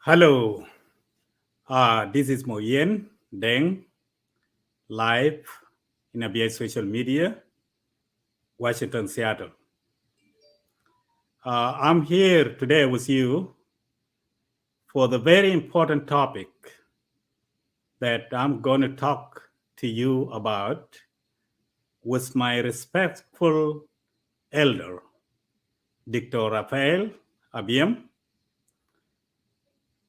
Hello, this is Mo Yen Deng, live in Abyei social media, Washington, Seattle. I'm here today with you for the very important topic that I'm going to talk to you about with my respectful elder, Dr. Rapheal Abiem,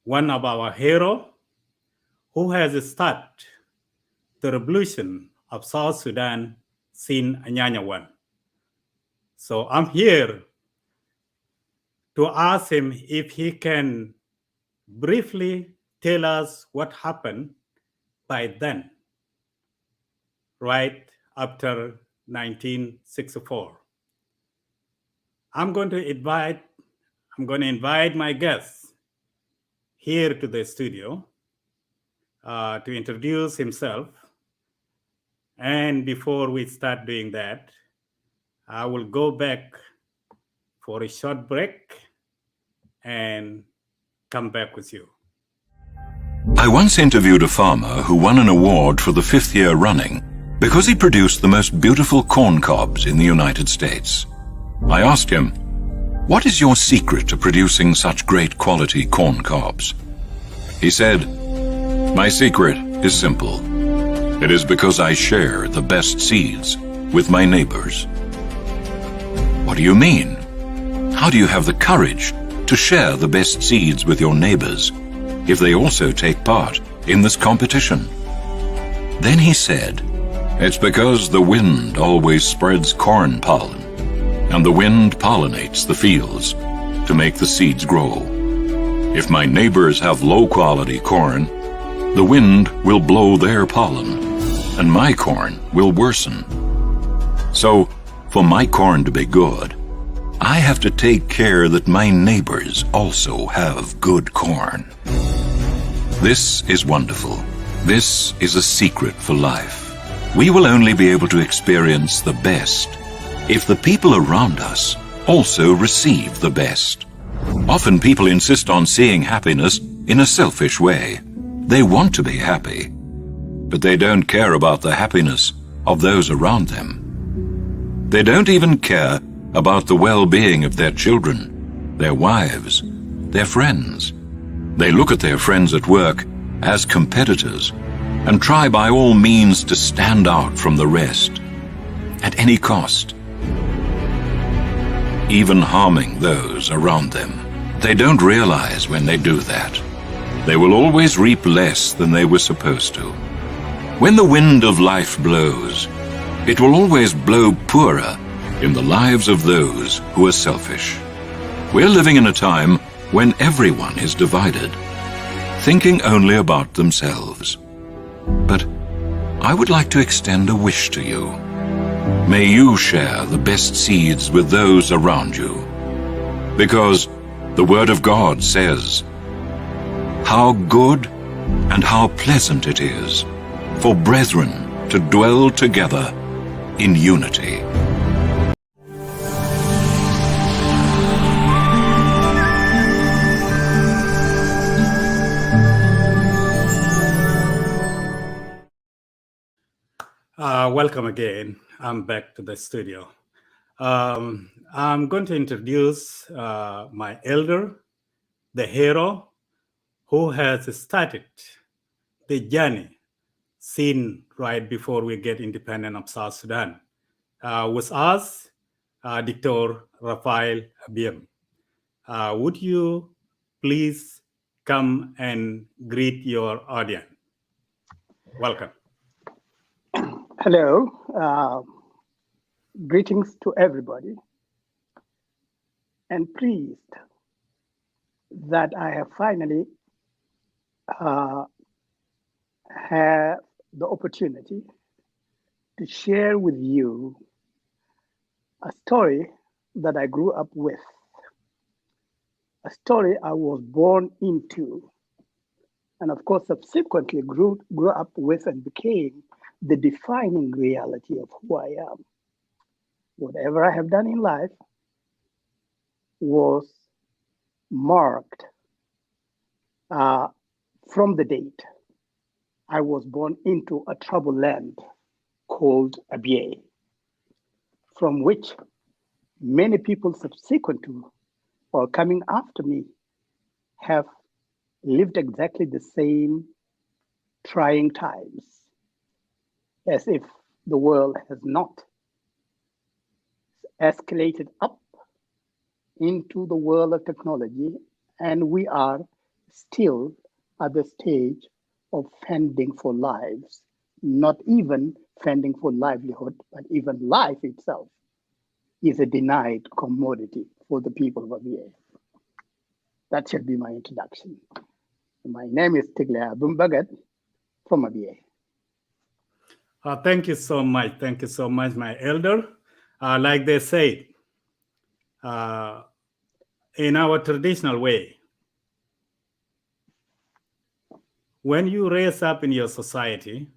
one of our heroes who has started the revolution of South Sudan since Anyanya 1. So I'm here to ask him if he can briefly tell us what happened by then, right after 1964. I'm going to invite my guest here to the studio to introduce himself. And before we start doing that, I will go back for a short break and come back with you. I once interviewed a farmer who won an award for the 5th year running because he produced the most beautiful corn cobs in the United States. I asked him, "What is your secret to producing such great quality corn cobs?" He said, "My secret is simple. It is because I share the best seeds with my neighbors." What do you mean? How do you have the courage to share the best seeds with your neighbors if they also take part in this competition? Then he said, "It's because the wind always spreads corn pollen, and the wind pollinates the fields to make the seeds grow. If my neighbors have low-quality corn, the wind will blow their pollen, and my corn will worsen. So, for my corn to be good, I have to take care that my neighbors also have good corn." This is wonderful. This is a secret for life. We will only be able to experience the best if the people around us also receive the best. Often people insist on seeing happiness in a selfish way. They want to be happy, but they don't care about the happiness of those around them. They don't even care about the well-being of their children, their wives, their friends. They look at their friends at work as competitors and try by all means to stand out from the rest, at any cost, even harming those around them. They don't realize when they do that, they will always reap less than they were supposed to. When the wind of life blows, it will always blow poorer in the lives of those who are selfish. We're living in a time when everyone is divided, thinking only about themselves. But I would like to extend a wish to you. May you share the best seeds with those around you, because the Word of God says, "How good and how pleasant it is for brethren to dwell together in unity." Welcome again. I'm back to the studio. I'm going to introduce my elder, the hero, who has started the journey seen right before we get independent of South Sudan. With us, Dr. Rapheal Abiem. Would you please come and greet your audience? Welcome. Hello. Greetings to everybody, and pleased that I have finally have the opportunity to share with you a story that I grew up with, a story I was born into, and of course subsequently grew up with and became the defining reality of who I am. Whatever I have done in life was marked From the date I was born into a troubled land called Abyei, from which many people subsequent to or coming after me have lived exactly the same trying times, as if the world has not escalated up into the world of technology, and we are still at the stage of fending for lives, not even fending for livelihood, but even life itself is a denied commodity for the people of Abyei. That should be my introduction. My name is Tigla Abumbagat from Abyei. Thank you so much. Thank you so much, my elder. Like they say, in our traditional way, when you raise up in your society,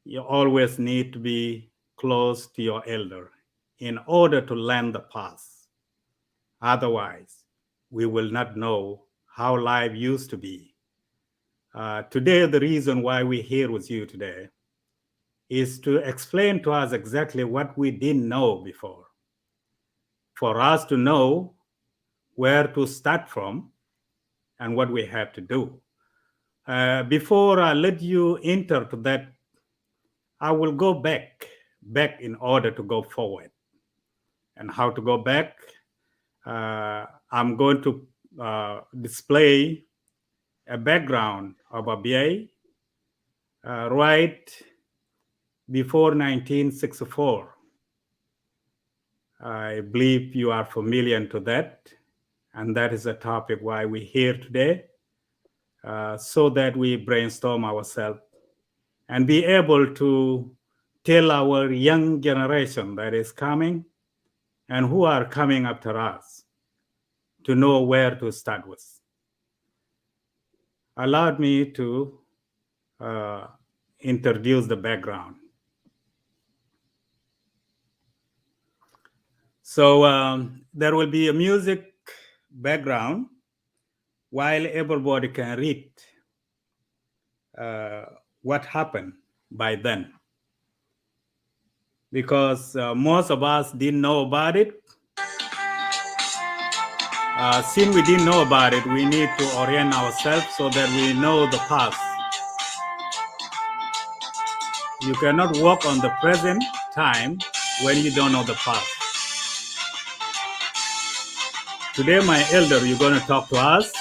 you always need to be close to your elder in order to learn the past. Otherwise, we will not know how life used to be. Today, the reason why we're here with you today is to explain to us exactly what we didn't know before, for us to know where to start from and what we have to do. Before I let you enter to that, I will go back in order to go forward. And how to go back? I'm going to display a background of Abyei right before 1964. I believe you are familiar to that, and that is the topic why we're here today, so that we brainstorm ourselves and be able to tell our young generation that is coming and who are coming after us to know where to start with. Allowed me to introduce the background. So there will be a music background while everybody can read what happened by then. Because most of us didn't know about it. Since we didn't know about it, we need to orient ourselves so that we know the past. You cannot work on the present time when you don't know the past. Today, my elder, you're going to talk to us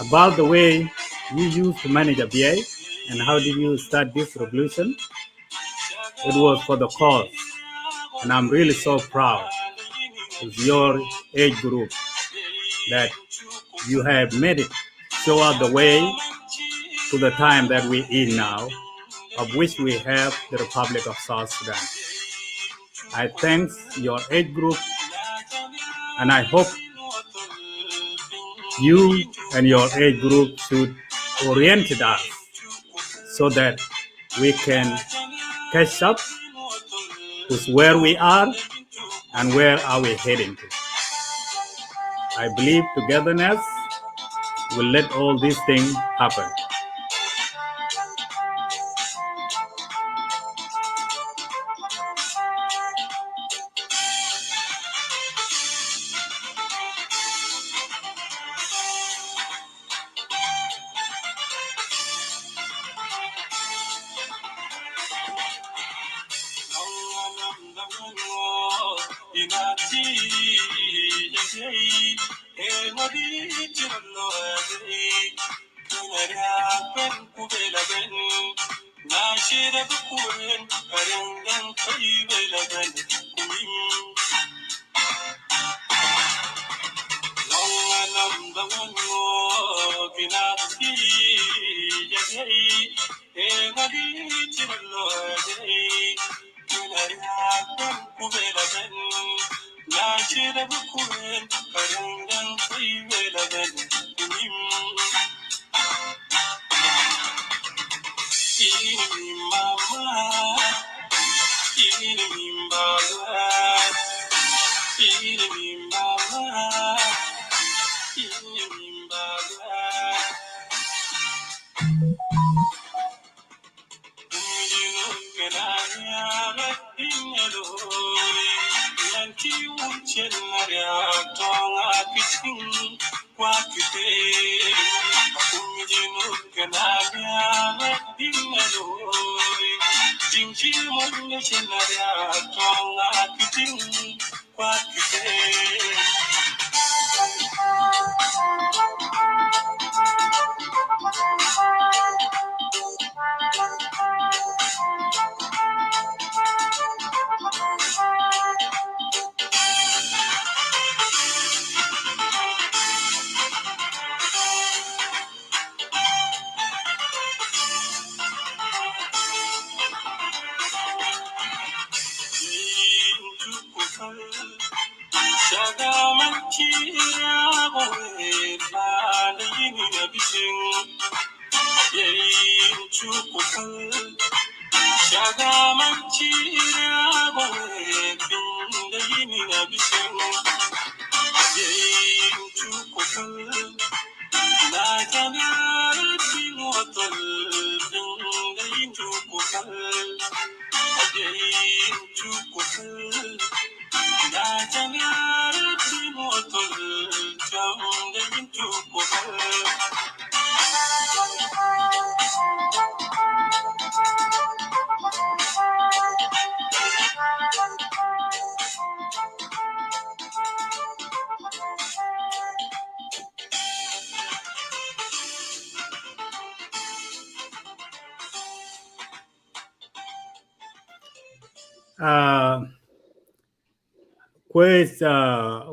about the way you used to manage Abyei and how did you start this revolution. It was for the cause, and I'm really so proud of your age group that you have made it show out the way to the time that we're in now, of which we have the Republic of South Sudan. I thank your age group, and I hope you and your age group should orient us so that we can catch up with where we are and where are we heading to. I believe togetherness will let all these things happen.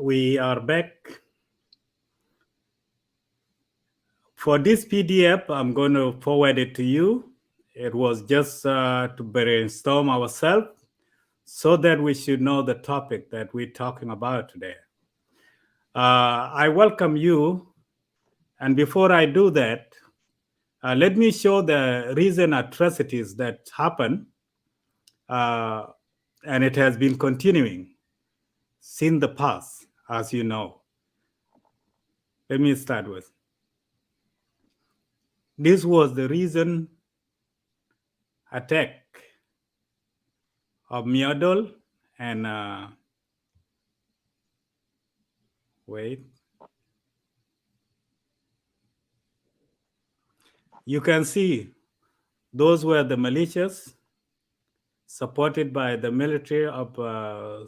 We are back. For this PDF, I'm going to forward it to you. It was just to brainstorm ourselves so that we should know the topic that we're talking about today. I welcome you. And before I do that, let me show the recent atrocities that happened. And it has been continuing since the past, as you know. Let me start with. This was the recent attack of Miodol and wait. You can see those were the militias supported by the military of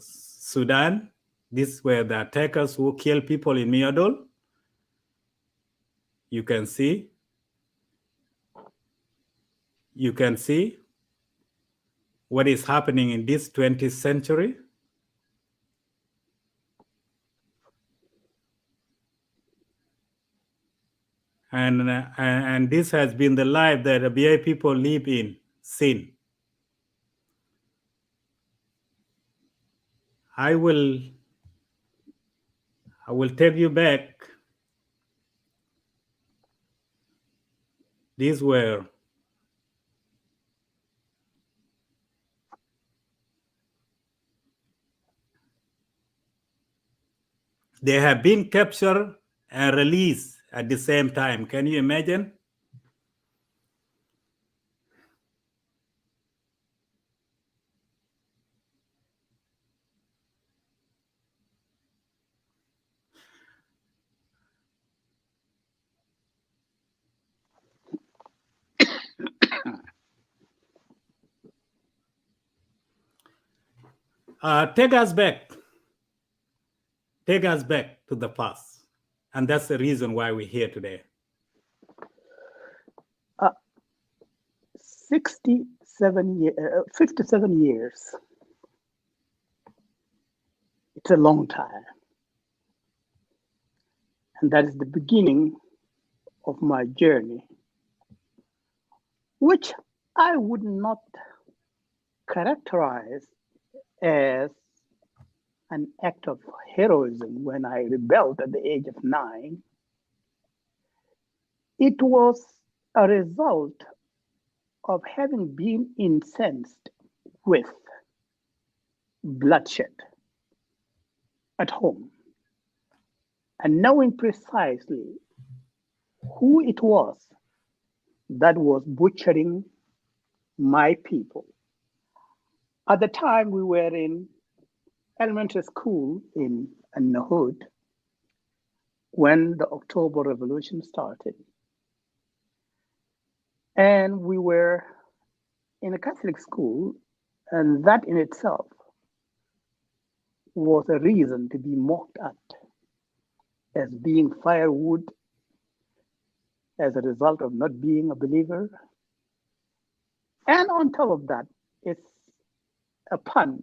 Sudan. These were the attackers who killed people in Miodol. You can see. You can see what is happening in this 20th century. And this has been the life that the Abyei people live in since. I will take you back. These were they have been captured and released at the same time. Can you imagine? Take us back. Take us back to the past. And that's the reason why we're here today. 57 years. It's a long time. And that is the beginning of my journey, which I would not characterize as an act of heroism when I rebelled at the age of 9. It was a result of having been incensed with bloodshed at home and knowing precisely who it was that was butchering my people. At the time, we were in elementary school in Nahud when the October Revolution started. And we were in a Catholic school, and that in itself was a reason to be mocked at as being firewood as a result of not being a believer. And on top of that, it's a pun.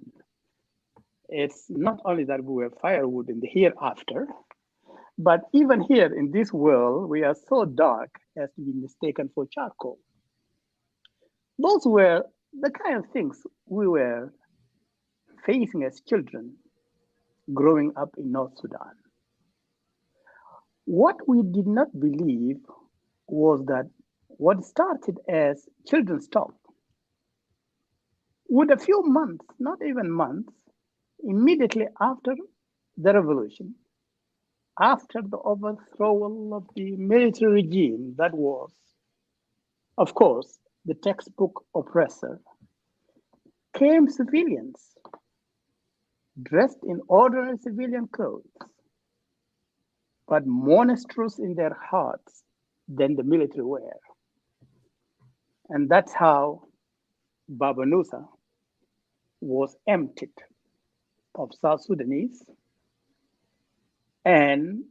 It's not only that we were firewood in the hereafter, but even here in this world, we are so dark as to be mistaken for charcoal. Those were the kind of things we were facing as children growing up in North Sudan. What we did not believe was that what started as children's talk would a few months, not even months, immediately after the revolution, after the overthrow of the military regime that was, of course, the textbook oppressor, came civilians dressed in ordinary civilian clothes, but more monstrous in their hearts than the military were. And that's how Baba Nusa was emptied of South Sudanese and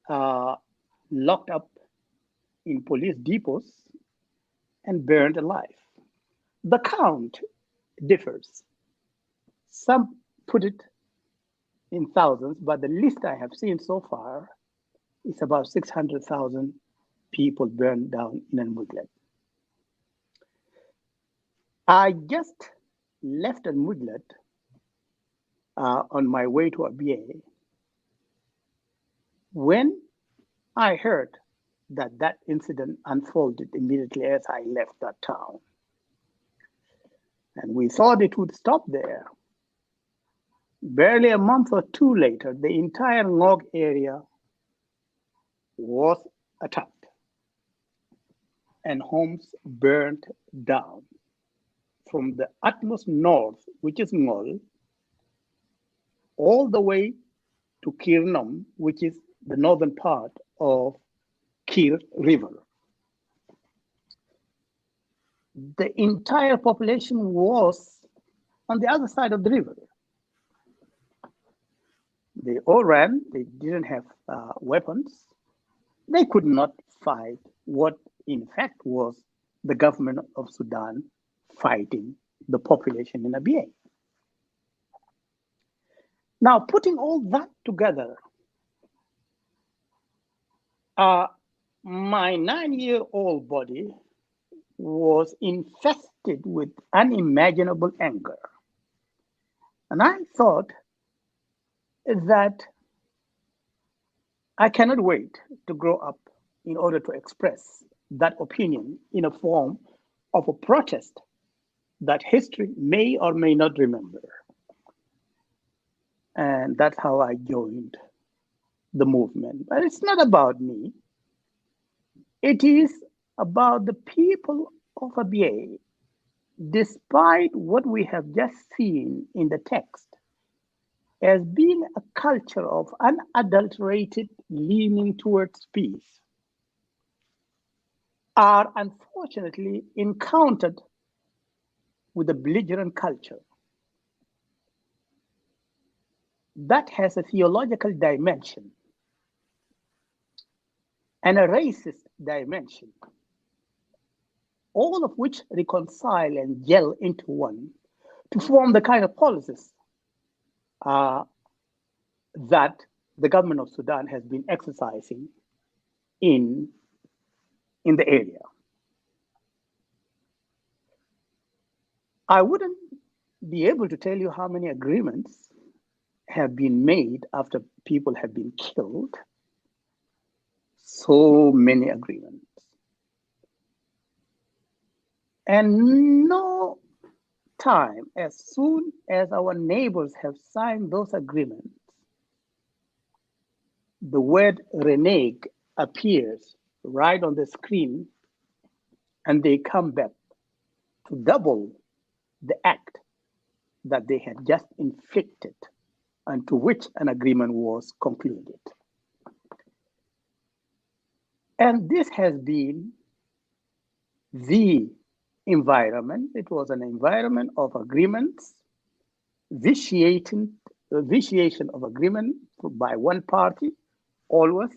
locked up in police depots and burned alive. The count differs. Some put it in thousands, but the list I have seen so far is about 600,000 people burned down in Al-Mudlab. I just left Al-Mudlab on my way to Abyei when I heard that that incident unfolded immediately as I left that town. And we thought it would stop there. Barely a month or two later, the entire Ngok area was attacked and homes burned down from the utmost north, which is Ngol, all the way to Kirnam, which is the northern part of Kir River. The entire population was on the other side of the river. They all ran, they didn't have weapons. They could not fight what in fact was the government of Sudan fighting the population in Abyei. Now, putting all that together, my 9-year-old body was infested with unimaginable anger. And I thought that I cannot wait to grow up in order to express that opinion in a form of a protest that history may or may not remember. And that's how I joined the movement. But it's not about me. It is about the people of Abyei, despite what we have just seen in the text, as being a culture of unadulterated leaning towards peace, are unfortunately encountered with a belligerent culture that has a theological dimension and a racist dimension, all of which reconcile and gel into one to form the kind of policies that the government of Sudan has been exercising in the area. I wouldn't be able to tell you how many agreements have been made after people have been killed. So many agreements. And no time, as soon as our neighbors have signed those agreements, the word renege appears right on the screen, and they come back to double the act that they had just inflicted and to which an agreement was concluded. And this has been the environment. It was an environment of agreements, vitiation of agreement by one party, always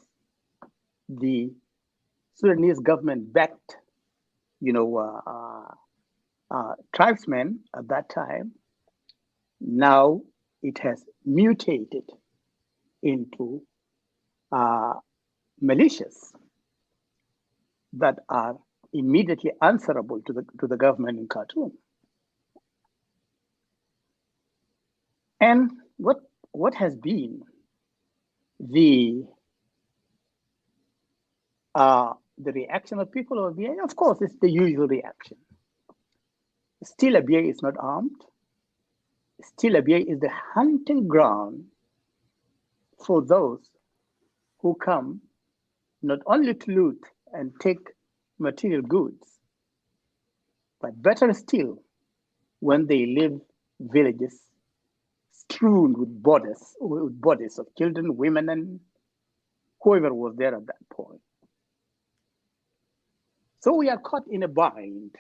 the Sudanese government backed, tribesmen at that time. Now it has mutated into militias that are immediately answerable to the government in Khartoum. And what has been the reaction of people of Abyei? Of course, it's the usual reaction. Still, Abyei is not armed. Still, Abyei is the hunting ground for those who come not only to loot and take material goods, but better still, when they leave villages strewn with bodies of children, women, and whoever was there at that point. So we are caught in a bind.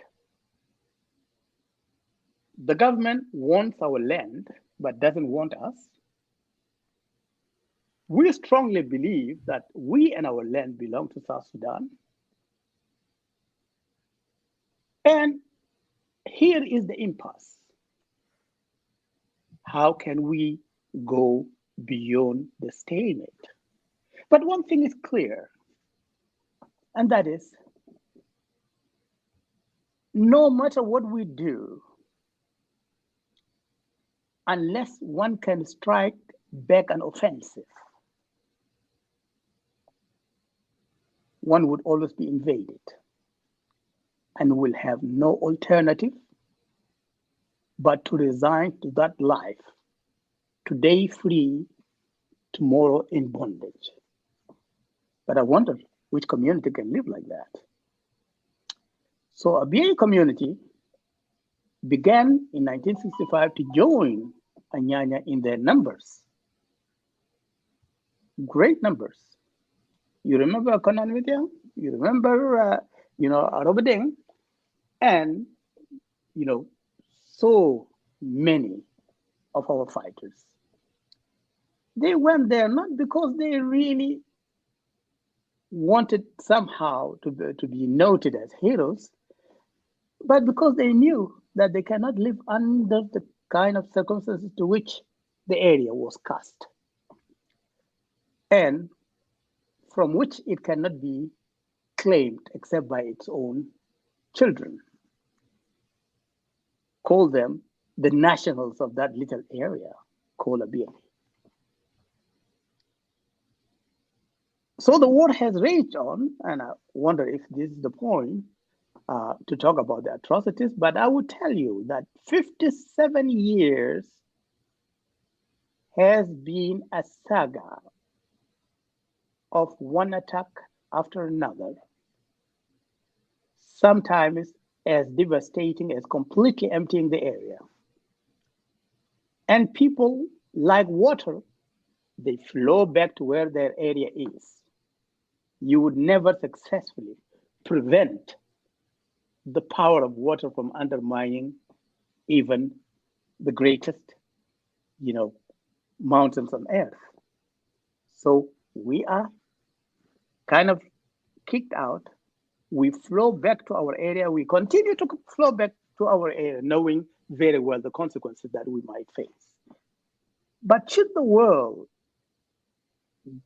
The government wants our land, but doesn't want us. We strongly believe that we and our land belong to South Sudan. And here is the impasse. How can we go beyond the stalemate? But one thing is clear, and that is, no matter what we do, unless one can strike back an offensive, one would always be invaded and will have no alternative but to resign to that life, today free, tomorrow in bondage. But I wonder which community can live like that. So Abyei community began in 1965 to join Anyanya in their numbers. Great numbers. You remember Konan Vidya? You remember, Arobading? And, so many of our fighters. They went there not because they really wanted somehow to be noted as heroes, but because they knew that they cannot live under the kind of circumstances to which the area was cast, and from which it cannot be claimed except by its own children. Call them the nationals of that little area called Abyei. So the war has raged on, and I wonder if this is the point to talk about the atrocities, but I would tell you that 57 years has been a saga of one attack after another, sometimes as devastating as completely emptying the area. And people, like water, they flow back to where their area is. You would never successfully prevent the power of water from undermining even the greatest, mountains on earth. So we are kind of kicked out. We flow back to our area. We continue to flow back to our area, knowing very well the consequences that we might face. But should the world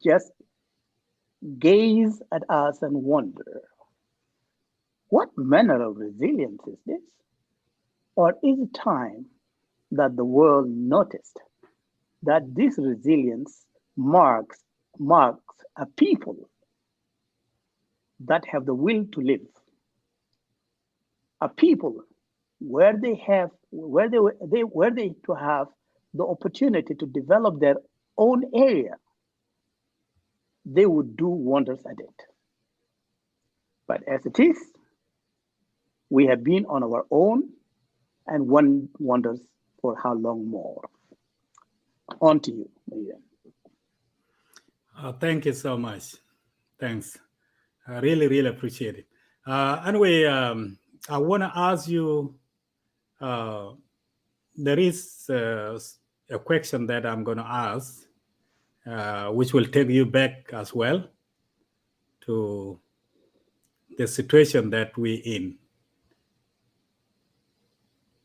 just gaze at us and wonder, what manner of resilience is this? Or is it time that the world noticed that this resilience marks a people that have the will to live, a people where they to have the opportunity to develop their own area, they would do wonders at it. But as it is, we have been on our own, and one wonders for how long more? On to you, Mayan. Thank you so much. Thanks. I really, really appreciate it. Anyway, I want to ask you, there is a question that I'm going to ask, which will take you back as well to the situation that we're in.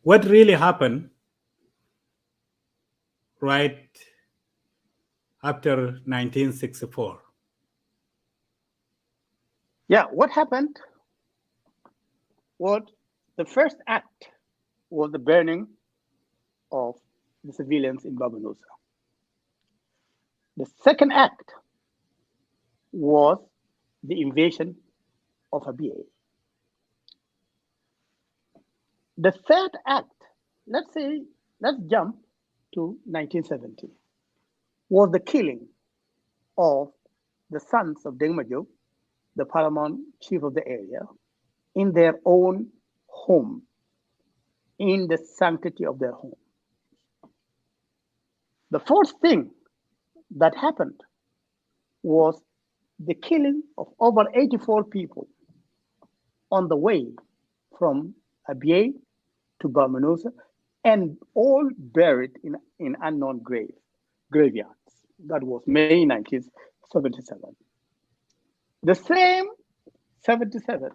What really happened right after 1964? Yeah, what happened? What the first act was the burning of the civilians in Babanusa. The second act was the invasion of Abyei. The third act, let's jump to 1970, was the killing of the sons of Deng Majuk, the paramount chief of the area, in their own home, in the sanctity of their home. The fourth thing that happened was the killing of over 84 people on the way from Abyei to Barmanusa, and all buried in unknown graveyards. That was May 1977. The same 77,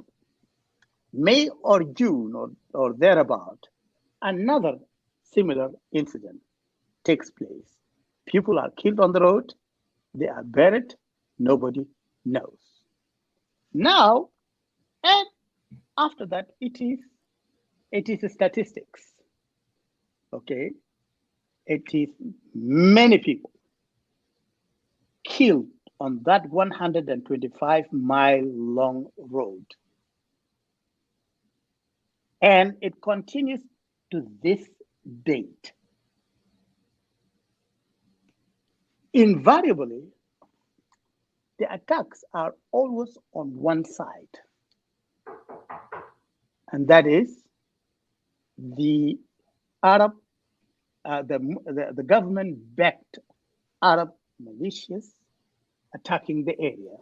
May or June or thereabout, another similar incident takes place. People are killed on the road, they are buried, nobody knows. Now, and after that, it is statistics. Okay, it is many people killed on that 125-mile-long road. And it continues to this date. Invariably, the attacks are always on one side, and that is the Arab, the government-backed Arab militias attacking the area.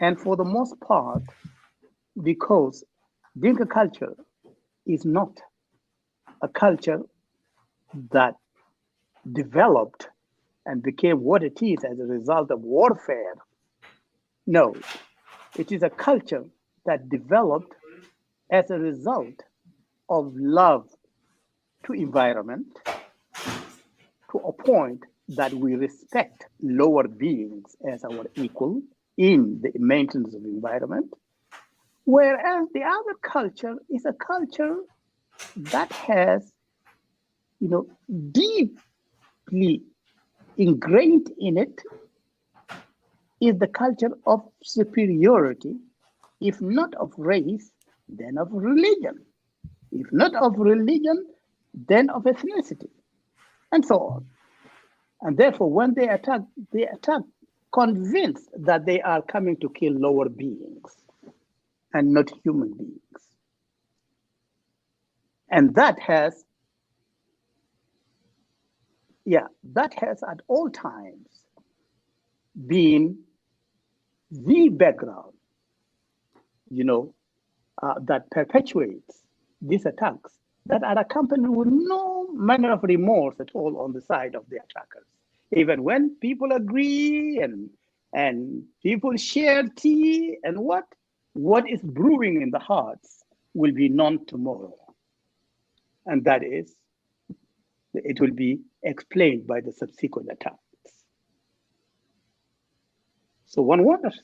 And for the most part, because Dinka culture is not a culture that developed and became what it is as a result of warfare. No, it is a culture that developed as a result of love to environment, to a point that we respect lower beings as our equal in the maintenance of environment, whereas the other culture is a culture that has, deeply ingrained in it is the culture of superiority, if not of race, then of religion. If not of religion, then of ethnicity, and so on. And therefore, when they attack convinced that they are coming to kill lower beings and not human beings. And that has at all times been the background, that perpetuates these attacks that are accompanied with no manner of remorse at all on the side of the attackers. Even when people agree and people share tea and what is brewing in the hearts will be known tomorrow. And that is, it will be explained by the subsequent attacks. So one wonders.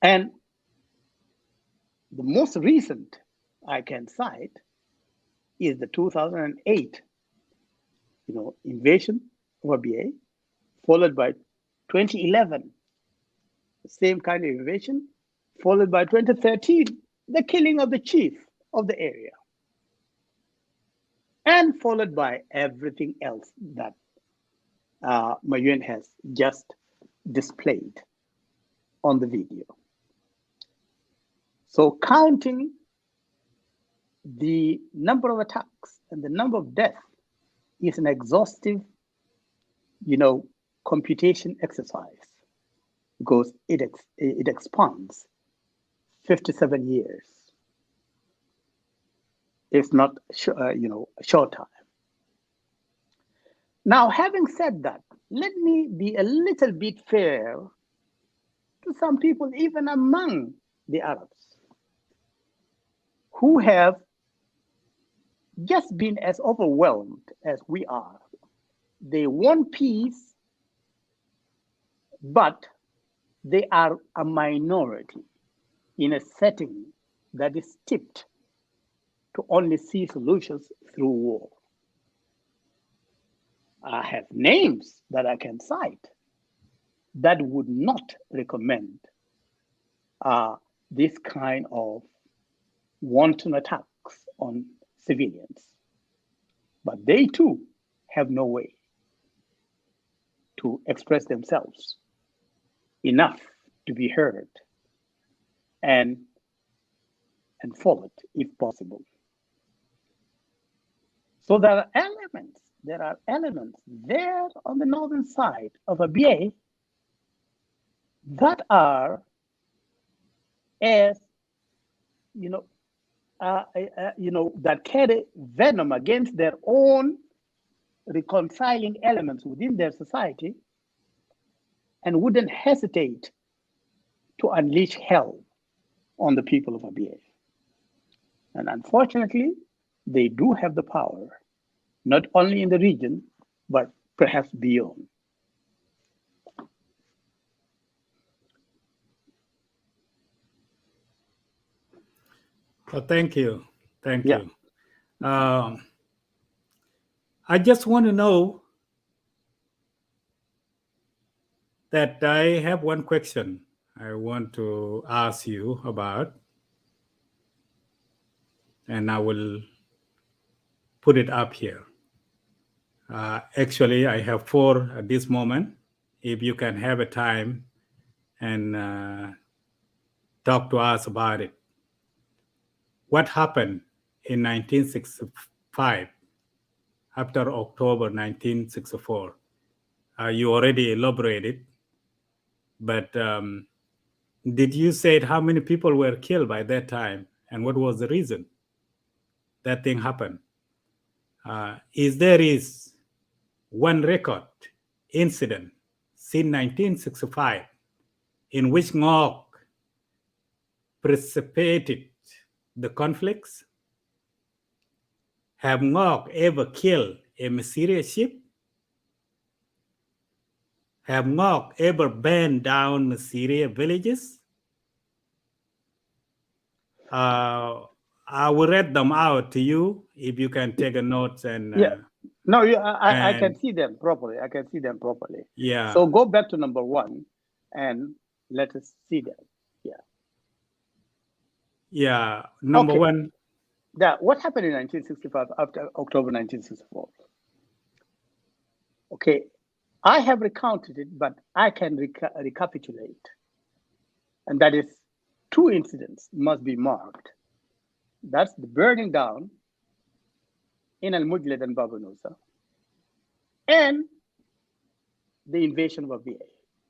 And the most recent I can cite is the 2008, invasion of Abyei, followed by 2011, the same kind of invasion, followed by 2013, the killing of the chief of the area, and followed by everything else that Mayuen has just displayed on the video. So counting the number of attacks and the number of deaths is an exhaustive, computation exercise because it expands 57 years. It's not, a short time. Now, having said that, let me be a little bit fair to some people, even among the Arabs, who have just been as overwhelmed as we are. They want peace, but they are a minority in a setting that is steeped to only see solutions through war. I have names that I can cite that would not recommend this kind of wanton attacks on civilians. But they too have no way to express themselves enough to be heard and followed if possible. So there are elements there on the northern side of Abyei that are as that carry venom against their own reconciling elements within their society and wouldn't hesitate to unleash hell on the people of Abyei. And unfortunately, they do have the power, not only in the region, but perhaps beyond. Well, thank you. Thank you. I just want to know that I have one question I want to ask you about, and I will put it up here. Actually, I have 4 at this moment. If you can have a time and talk to us about it. What happened in 1965 after October 1964? You already elaborated, but did you say how many people were killed by that time and what was the reason that thing happened? There is one record incident since 1965 in which Ngok precipitated the conflicts? Have Ngok ever killed a Massyria ship? Have Ngok ever burned down Massyria villages? I will read them out to you if you can take a note and No, I can see them properly. Yeah. So go back to number 1 and let us see them. Yeah. Number 1. What happened in 1965 after October 1964? Okay, I have recounted it, but I can recapitulate. And that is 2 incidents must be marked. That's the burning down in Al-Mujlid and Baba Nusa and the invasion of Abyei.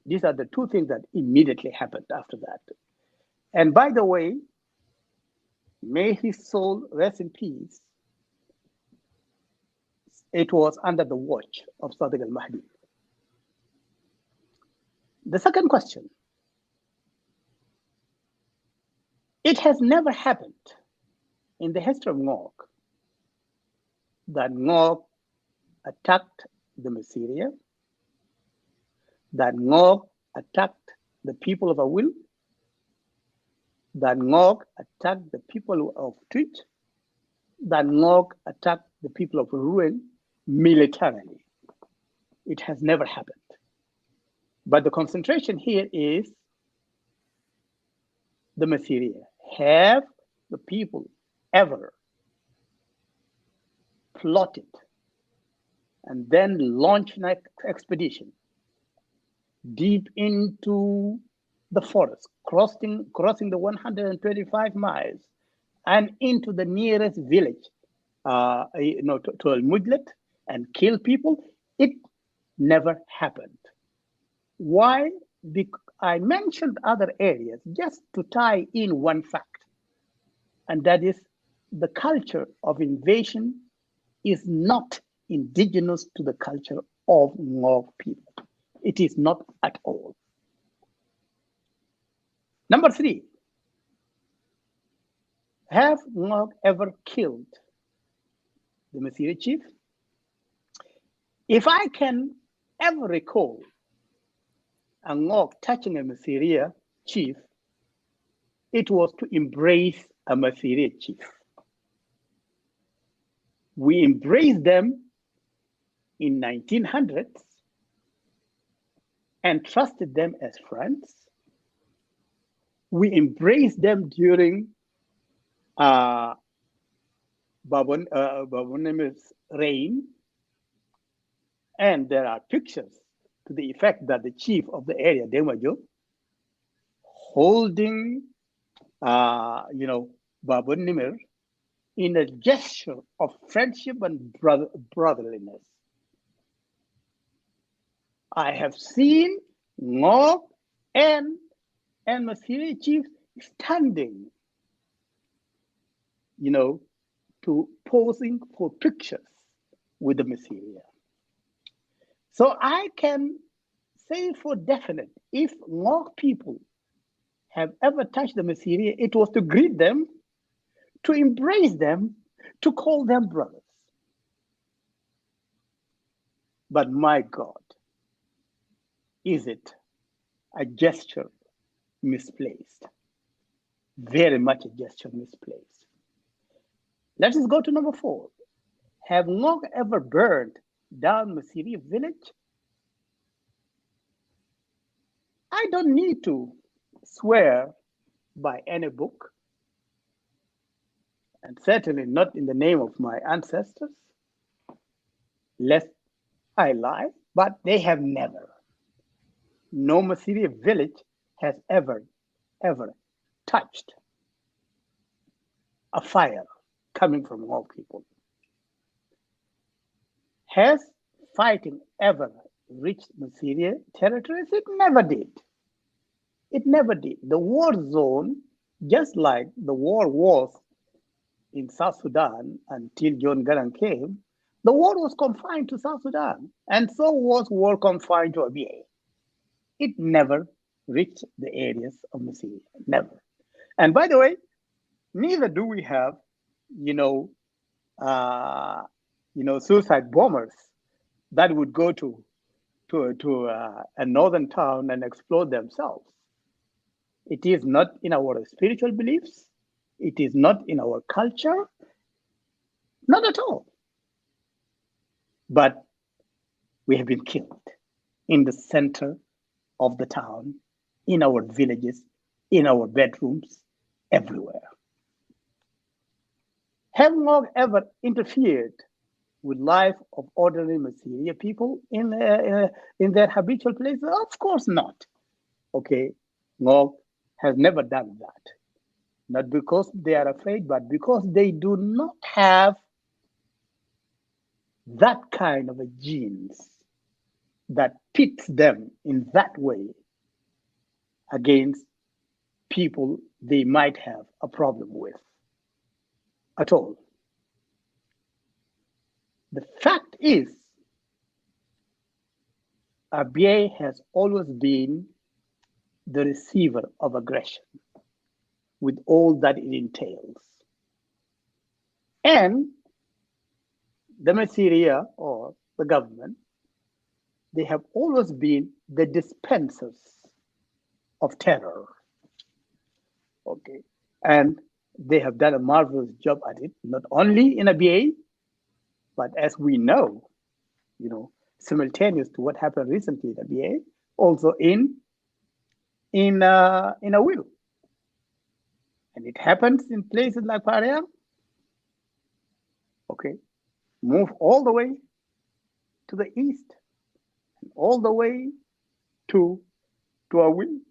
These are the 2 things that immediately happened after that. And by the way, may his soul rest in peace. It was under the watch of Sadiq al-Mahdi. The second question. It has never happened in the history of Ngok that Ngok attacked the Massyria, that Ngok attacked the people of Awil, that Ngok attacked the people of Twitch, that Ngok attacked the people of Ruin militarily. It has never happened. But the concentration here is the Massyria. Have the people ever plotted and then launched an expedition deep into the forest, crossing the 125 miles and into the nearest village, to Al Mujlat and kill people. It never happened. Why? I mentioned other areas just to tie in one fact, and that is the culture of invasion is not indigenous to the culture of Ngok people. It is not at all. Number 3, have Ngok ever killed the Masiri chief? If I can ever recall a Ngok touching a Masiri chief, it was to embrace a Masiri chief. We embraced them in 1900s and trusted them as friends. We embraced them during Babunimir's reign, and there are pictures to the effect that the chief of the area, Demajo, holding, Babunimir in a gesture of friendship and brotherliness. I have seen Ngok and Masiri chiefs standing, to posing for pictures with the Masiri. So I can say for definite, if Ngok people have ever touched the Masiri, it was to greet them, to embrace them, to call them brothers. But my God, is it a gesture misplaced? Very much a gesture misplaced. Let us go to number 4. Have Ngok ever burned down Masiri village? I don't need to swear by any book, and certainly not in the name of my ancestors, lest I lie, but they have never. No Masiri village has ever touched a fire coming from all people. Has fighting ever reached Masiri territories? It never did. It never did. The war zone, just like the war was in South Sudan until John Garang came, the war was confined to South Sudan, and so was war confined to Abyei. It never reached the areas of Masiri, never. And by the way, neither do we have, suicide bombers that would go to a northern town and explode themselves. It is not in our spiritual beliefs. It is not in our culture. Not at all. But we have been killed in the center of the town, in our villages, in our bedrooms, everywhere. Have Ngok ever interfered with life of ordinary Masiri people in their habitual places? Of course not. Okay, Ngok has never done that. Not because they are afraid, but because they do not have that kind of a genes that pits them in that way against people they might have a problem with at all. The fact is, Abyei has always been the receiver of aggression with all that it entails. And the Masiri or the government, they have always been the dispensers of terror. Okay. And they have done a marvelous job at it, not only in Abyei, but as we know, simultaneous to what happened recently in Abyei, also in Awil. And it happens in places like Pariang. Okay. Move all the way to the east, and all the way to Awil,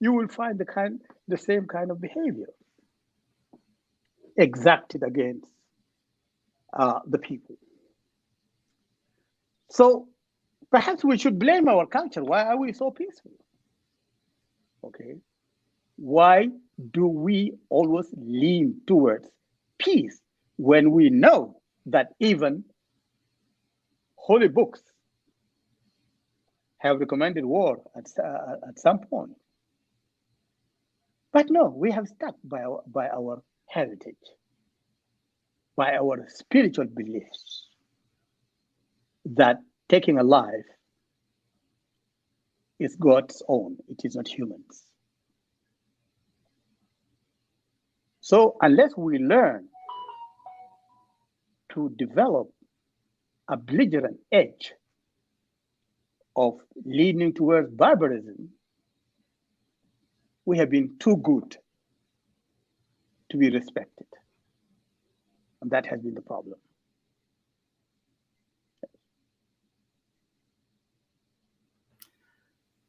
you will find the same kind of behavior. exacted against the people. So perhaps we should blame our culture. Why are we so peaceful? Okay. Why do we always lean towards peace when we know that even holy books have recommended war at some point? But no, we have stuck by our heritage, by our spiritual beliefs that taking a life is God's own, it is not humans. So unless we learn to develop a belligerent edge of leaning towards barbarism, we have been too good to be respected. And that has been the problem.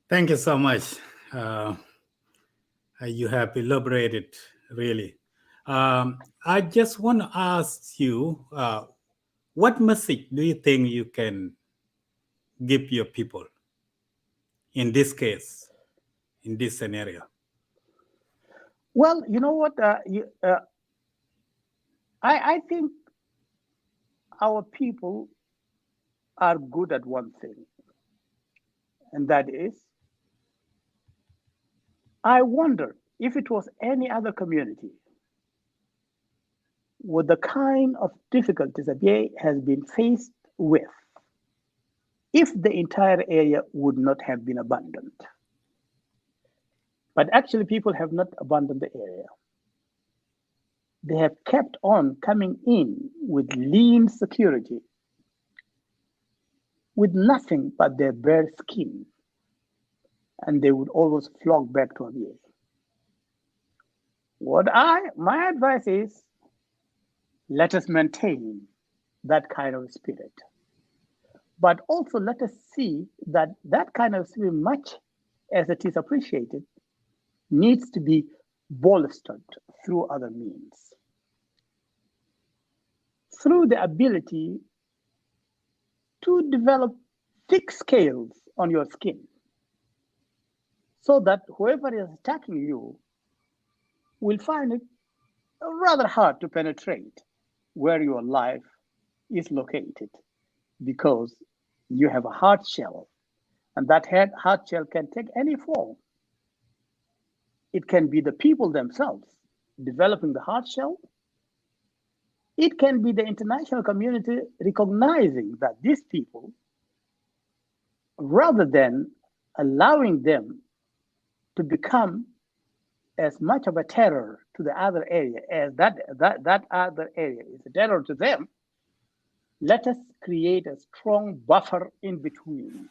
Thank you so much. You have elaborated really. I just want to ask you, what message do you think you can give your people in this case, in this scenario? Well, you know what? I think our people are good at one thing, and that is, I wonder if it was any other community, with the kind of difficulties Abyei has been faced with, if the entire area would not have been abandoned. But actually, people have not abandoned the area. They have kept on coming in with lean security, with nothing but their bare skin, and they would always flock back to Abyei. My advice is, let us maintain that kind of spirit. But also let us see that that kind of spirit, much as it is appreciated, needs to be bolstered through other means. Through the ability to develop thick scales on your skin, so that whoever is attacking you will find it rather hard to penetrate where your life is located, because you have a hard shell, and that hard shell can take any form. It can be the people themselves developing the hard shell. It can be the international community recognizing that these people, rather than allowing them to become as much of a terror to the other area as that other area is a terror to them, let us create a strong buffer in between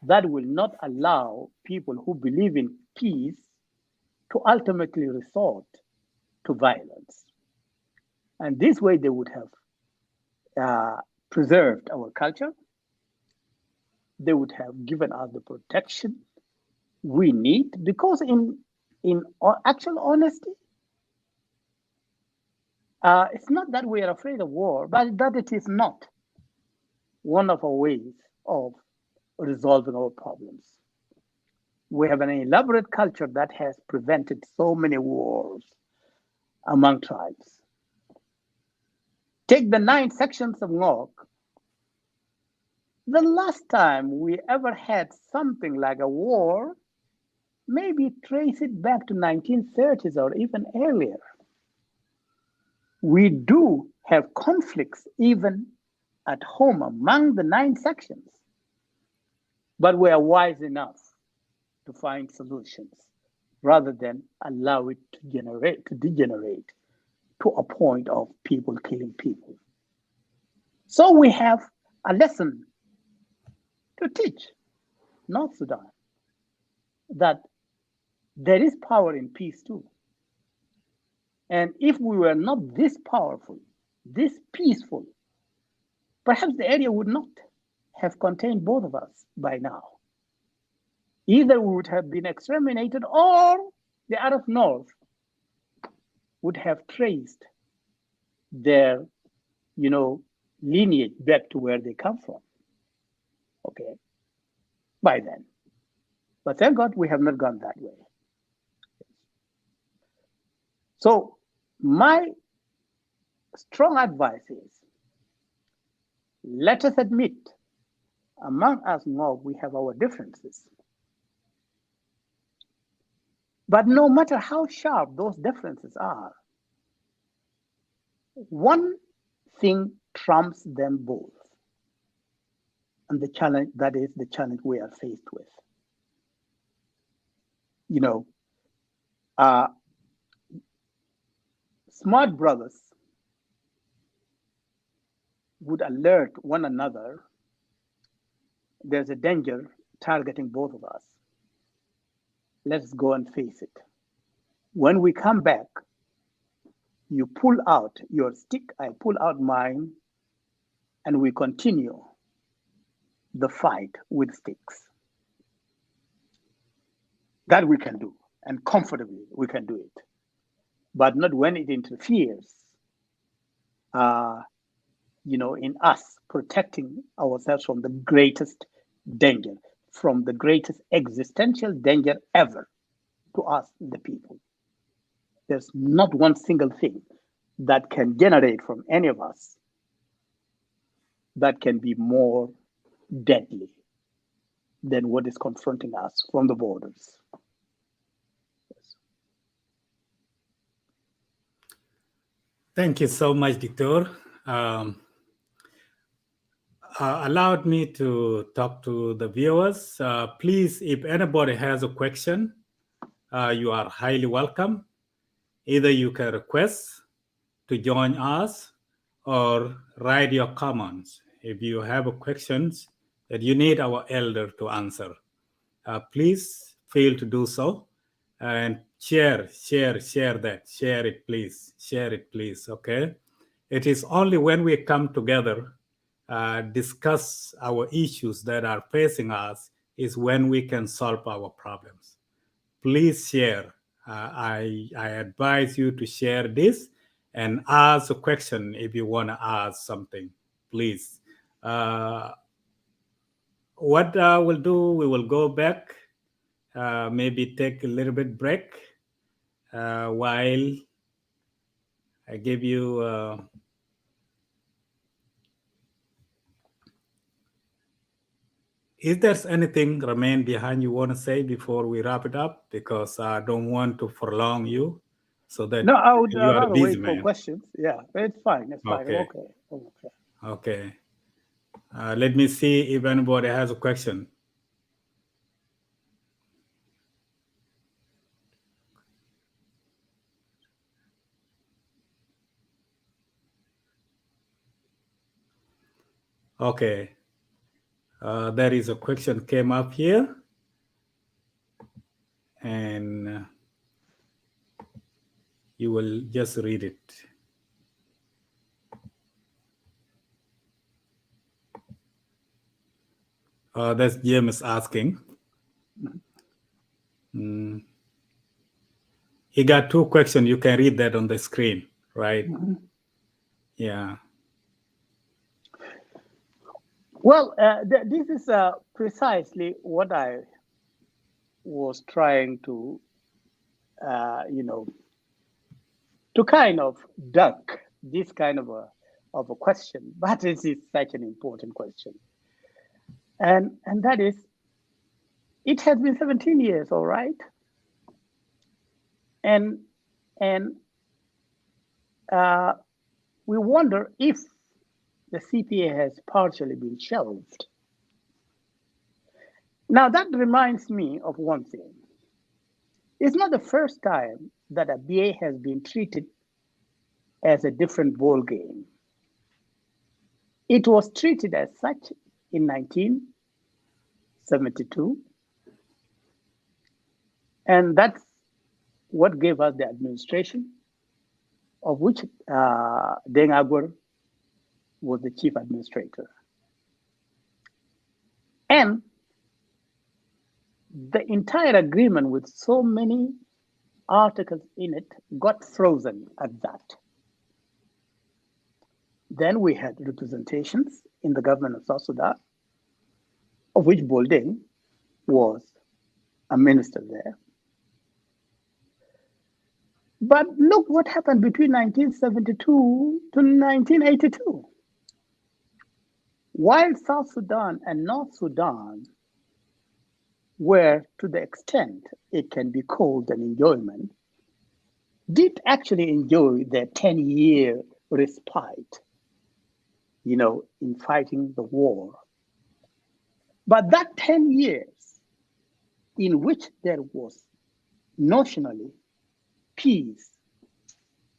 that will not allow people who believe in peace to ultimately resort to violence. And this way they would have preserved our culture. They would have given us the protection we need, because in actual honesty, it's not that we are afraid of war, but that it is not one of our ways of resolving our problems. We have an elaborate culture that has prevented so many wars among tribes. Take the 9 sections of Ngok. The last time we ever had something like a war, maybe trace it back to 1930s or even earlier. We do have conflicts even at home among the 9 sections, but we are wise enough to find solutions rather than allow it to degenerate to a point of people killing people. So we have a lesson to teach North Sudan, that there is power in peace too. And if we were not this powerful, this peaceful, perhaps the area would not have contained both of us by now. Either we would have been exterminated, or the Arab North would have traced their, lineage back to where they come from. Okay, by then. But thank God we have not gone that way. So my strong advice is, let us admit among us now we have our differences. But no matter how sharp those differences are, one thing trumps them both. And the challenge, that is the challenge we are faced with. Smart brothers would alert one another, there's a danger targeting both of us. Let's go and face it. When we come back, you pull out your stick, I pull out mine, and we continue the fight with sticks. That we can do, and comfortably we can do it, but not when it interferes, in us protecting ourselves from the greatest danger, from the greatest existential danger ever to us, the people. There's not one single thing that can generate from any of us that can be more deadly than what is confronting us from the borders. Yes. Thank you so much, Dictor. Allowed me to talk to the viewers. Please, if anybody has a question, you are highly welcome. Either you can request to join us or write your comments. If you have questions that you need our elder to answer, please feel to do so. And share that. Share it, please. Okay. It is only when we come together, discuss our issues that are facing us, is when we can solve our problems. Please share. I advise you to share this and ask a question if you want to ask something, please. What we'll do, we will go back, maybe take a little bit break while I give you is there anything remain behind you want to say before we wrap it up? Because I don't want to prolong you, so that No, I would you are a rather busy wait for man. questions. Yeah, it's fine. It's fine. Okay. Okay. Okay. Let me see if anybody has a question. Okay. There is a question came up here. And you will just read it. That's James asking. He got two questions. You can read that on the screen, right? Mm-hmm. Yeah. Well, this is precisely what I was trying to, to kind of duck this kind of a question, but it is such an important question, and that is, it has been 17 years, all right, and we wonder if the CPA has partially been shelved. Now, that reminds me of one thing. It's not the first time that Abyei has been treated as a different ball game. It was treated as such in 1972, and that's what gave us the administration, of which Deng Agbor was the chief administrator. And the entire agreement with so many articles in it got frozen at that. Then we had representations in the government of South Sudan, of which Bolding was a minister there. But look what happened between 1972 to 1982. While South Sudan and North Sudan were, to the extent it can be called an enjoyment, did actually enjoy their 10-year respite, in fighting the war. But that 10 years in which there was notionally peace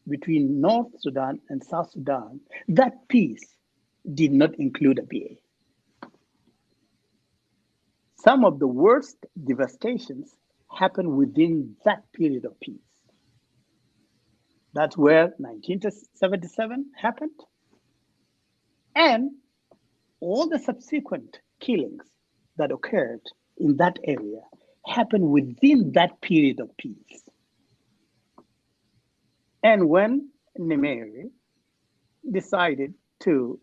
between North Sudan and South Sudan, that peace did not include Abyei. Some of the worst devastations happened within that period of peace. That's where 1977 happened. And all the subsequent killings that occurred in that area happened within that period of peace. And when Nimeri decided to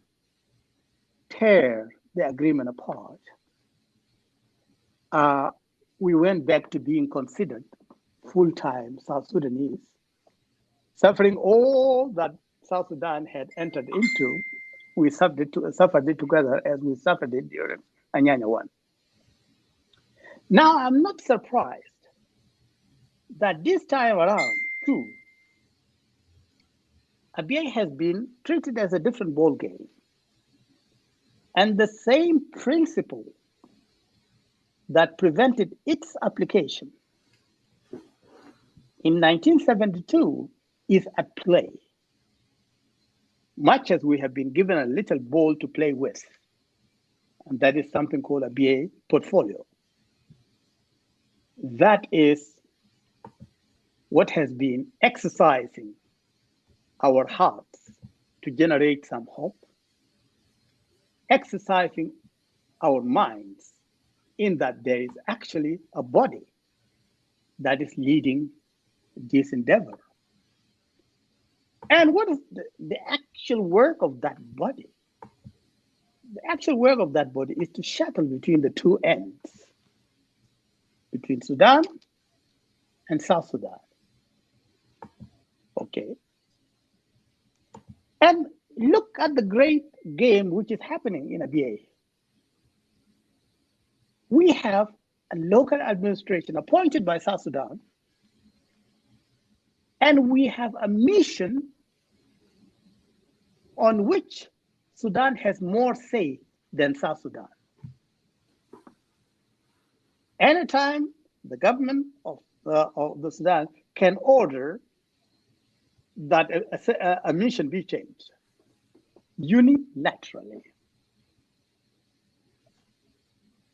tear the agreement apart, we went back to being considered full-time South Sudanese, suffering all that South Sudan had entered into. We suffered it together as we suffered it during Anyanya 1. Now, I'm not surprised that this time around, too, Abyei has been treated as a different ball game. And the same principle that prevented its application in 1972 is at play, much as we have been given a little ball to play with. And that is something called Abyei portfolio. That is what has been exercising our hearts to generate some hope, exercising our minds in that there is actually a body that is leading this endeavor. And what is the actual work of that body? The actual work of that body is to shuttle between the two ends, between Sudan and South Sudan. Okay. And look at the great game which is happening in Abyei. We have a local administration appointed by South Sudan, and we have a mission on which Sudan has more say than South Sudan. Anytime the government of the Sudan can order that a mission be changed unilaterally.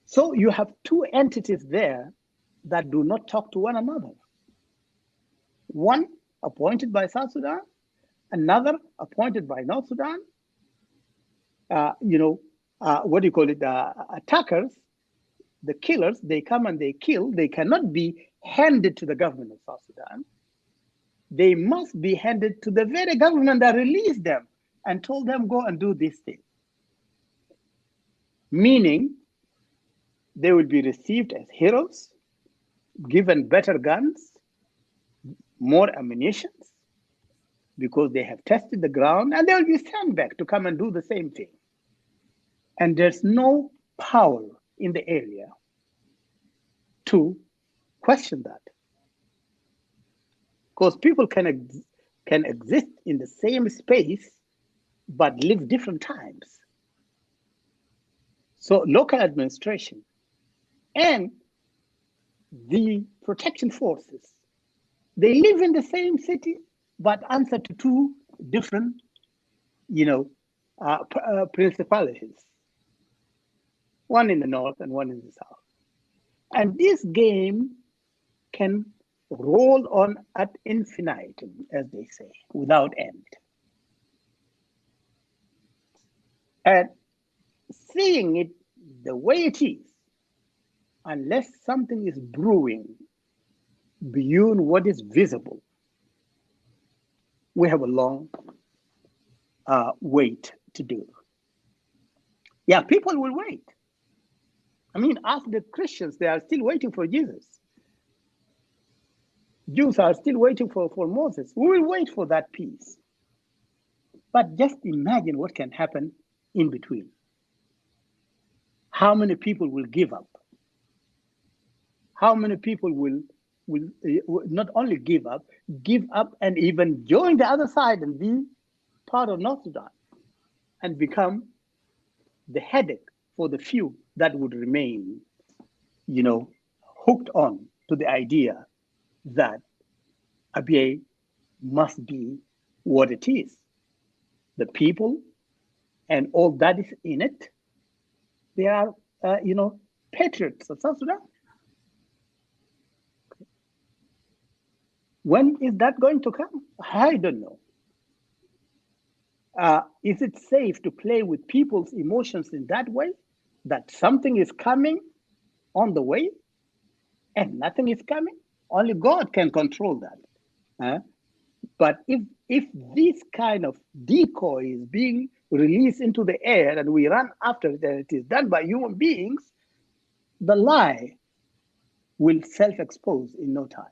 So you have two entities there that do not talk to one another. One appointed by South Sudan, another appointed by North Sudan. Attackers, the killers, they come and they kill. They cannot be handed to the government of South Sudan. They must be handed to the very government that released them and told them, go and do this thing. Meaning, they will be received as heroes, given better guns, more ammunition, because they have tested the ground, and they will be sent back to come and do the same thing. And there's no power in the area to question that. Because people can exist in the same space, but live different times. So local administration and the protection forces, they live in the same city, but answer to two different, principalities. One in the north and one in the south. And this game can roll on ad infinitum, as they say, without end. And seeing it the way it is, unless something is brewing beyond what is visible, we have a long wait to do. Yeah, people will wait. I mean, ask the Christians, they are still waiting for Jesus. Jews are still waiting for Moses. We will wait for that peace. But just imagine what can happen in between. How many people will give up? How many people will not only give up and even join the other side and be part of North Sudan and become the headache for the few that would remain, hooked on to the idea that Abyei must be what it is. The people and all that is in it, they are, patriots of South Sudan. When is that going to come? I don't know. Is it safe to play with people's emotions in that way? That something is coming on the way and nothing is coming? Only God can control that. But if this kind of decoy is being released into the air and we run after it and it is done by human beings, the lie will self-expose in no time.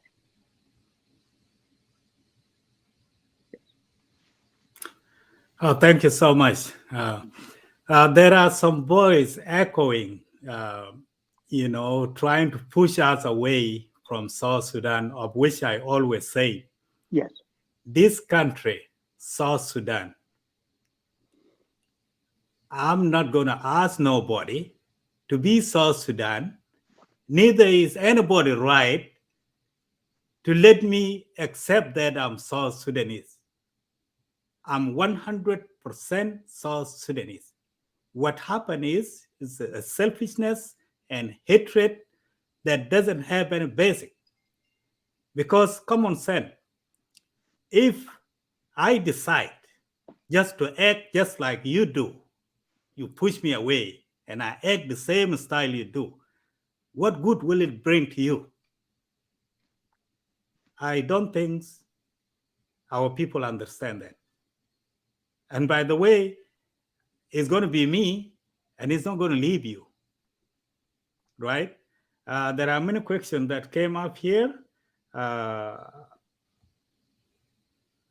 Oh, thank you so much. There are some voices echoing, trying to push us away from South Sudan, of which I always say, yes, this country, South Sudan, I'm not going to ask nobody to be South Sudan. Neither is anybody right to let me accept that I'm South Sudanese. I'm 100% South Sudanese. What happened is a selfishness and hatred that doesn't have any basic. Because common sense, if I decide just to act just like you do, you push me away, and I act the same style you do, what good will it bring to you? I don't think our people understand that. And by the way, it's going to be me, and it's not going to leave you, right? There are many questions that came up here.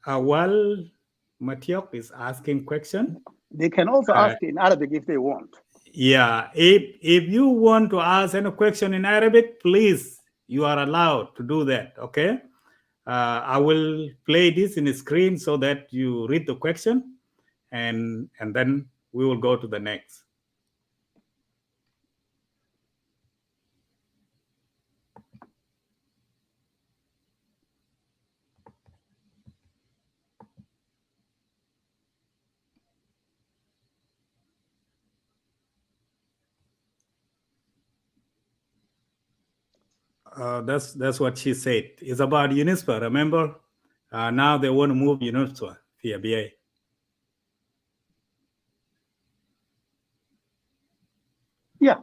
While Matiok is asking question. They can also ask in Arabic if they want. Yeah, if you want to ask any question in Arabic, please, you are allowed to do that, okay? I will play this in the screen so that you read the question, and then we will go to the next. That's what she said. It's about UNISPA, remember? Now they want to move UNISPA to Abyei. Yeah,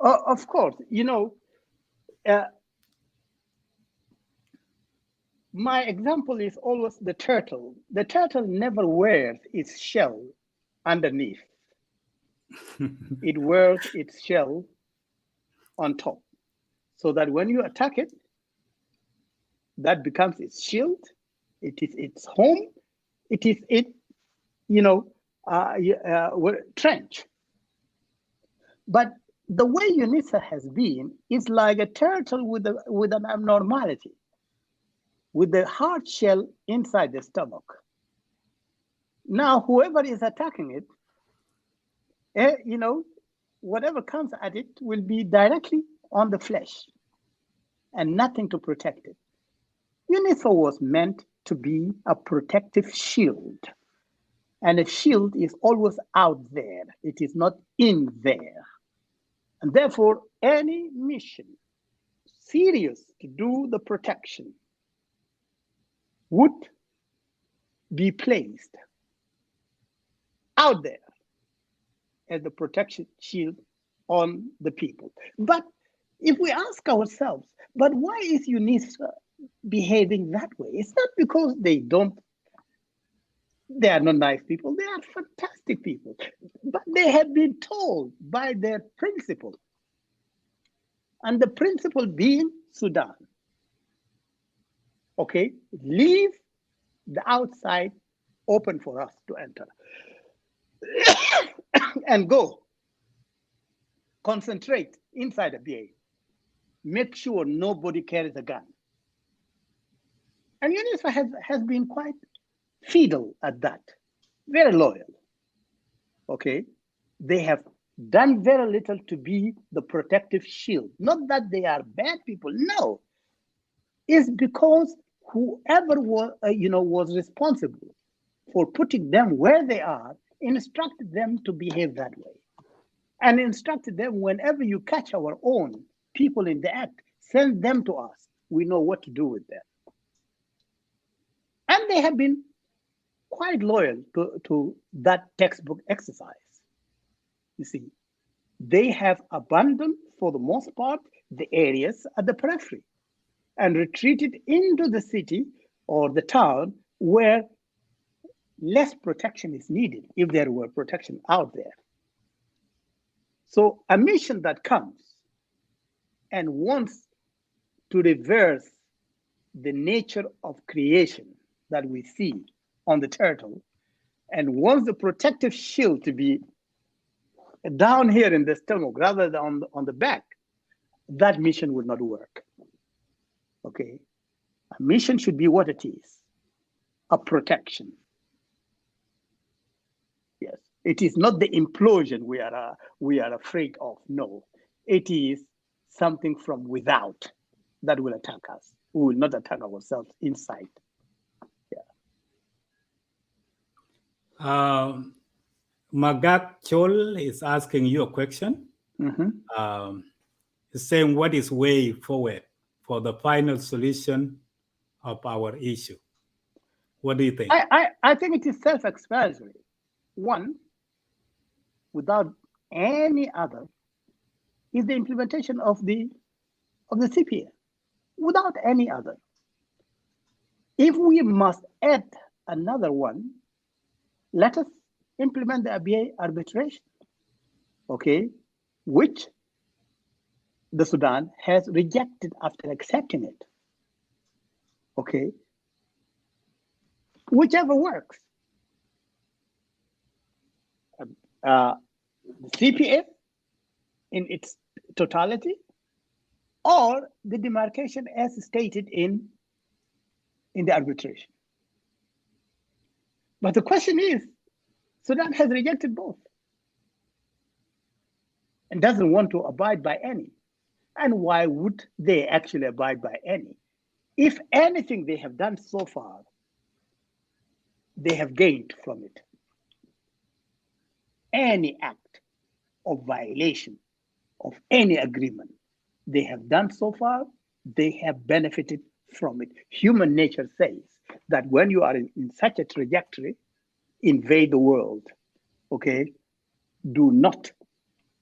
of course. My example is always the turtle. The turtle never wears its shell underneath. It wears its shell on top, so that when you attack it, that becomes its shield. It is its home. It is its, trench. But the way UNISA has been is like a turtle with an abnormality, with the hard shell inside the stomach. Now, whoever is attacking it, whatever comes at it will be directly on the flesh and nothing to protect it. UNISA was meant to be a protective shield. And a shield is always out there. It is not in there. And therefore, any mission serious to do the protection would be placed out there as the protection shield on the people. But if we ask ourselves, But why is UNISA behaving that way? It's not because they are not nice people. They are fantastic people. But they have been told by their principal, and the principal being Sudan, okay, leave the outside open for us to enter and go concentrate inside Abyei. Make sure nobody carries a gun. And UNISA has been quite fiddle at that, very loyal. Okay, they have done very little to be the protective shield. Not that they are bad people, no. It's because whoever was responsible for putting them where they are instructed them to behave that way, and instructed them, whenever you catch our own people in the act, send them to us. We know what to do with them. And they have been quite loyal to that textbook exercise. You see, they have abandoned, for the most part, the areas at the periphery and retreated into the city or the town where less protection is needed, if there were protection out there. So a mission that comes and wants to reverse the nature of creation that we see on the turtle, and wants the protective shield to be down here in the stomach rather than on the back, that mission would not work. Okay, a mission should be what it is, a protection. Yes, it is not the implosion we are afraid of. No, it is something from without that will attack us. We will not attack ourselves inside. Magak Chol is asking you a question. He's saying, what is way forward for the final solution of our issue? What do you think? I think it is self-explanatory. One, without any other, is the implementation of the CPA. Without any other. If we must add another one, let us implement the Abyei arbitration, okay, which the Sudan has rejected after accepting it, okay, whichever works. The CPA in its totality, or the demarcation as stated in the arbitration. But the question is, Sudan has rejected both and doesn't want to abide by any. And why would they actually abide by any? If anything they have done so far, they have gained from it. Any act of violation of any agreement they have done so far, they have benefited from it. Human nature says that when you are in such a trajectory, invade the world, okay? Do not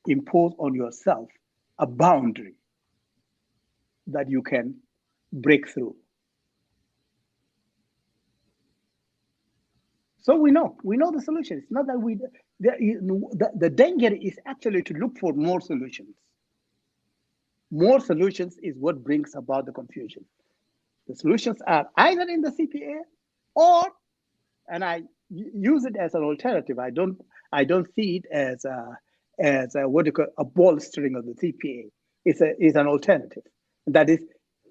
impose on yourself a boundary that you can break through. So we know the solution. It's not that the danger is actually to look for more solutions. More solutions is what brings about the confusion. The solutions are either in the CPA or, and I use it as an alternative. I don't see it as what you call a bolstering of the CPA. It's an alternative. That is,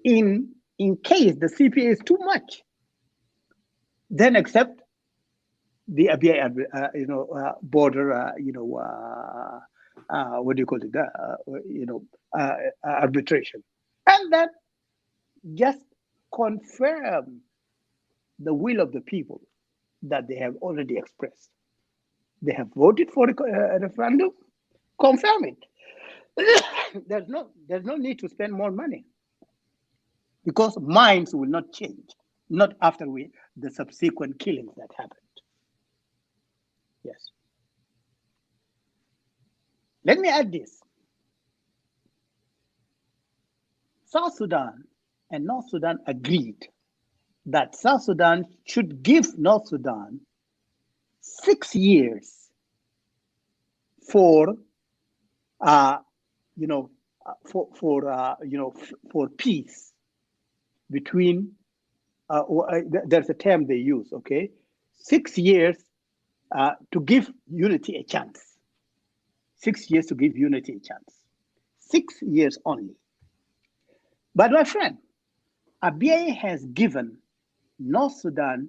in case the CPA is too much, then accept the Abyei, border, what do you call it? Arbitration, and that just confirm the will of the people that they have already expressed. They have voted for a referendum. Confirm it. There's no need to spend more money because minds will not change. Not after the subsequent killings that happened. Yes. Let me add this. South Sudan and North Sudan agreed that South Sudan should give North Sudan 6 years for, for peace between. There's a term they use. Okay, 6 years to give unity a chance. 6 years to give unity a chance. 6 years only. But my friend, Abyei has given North Sudan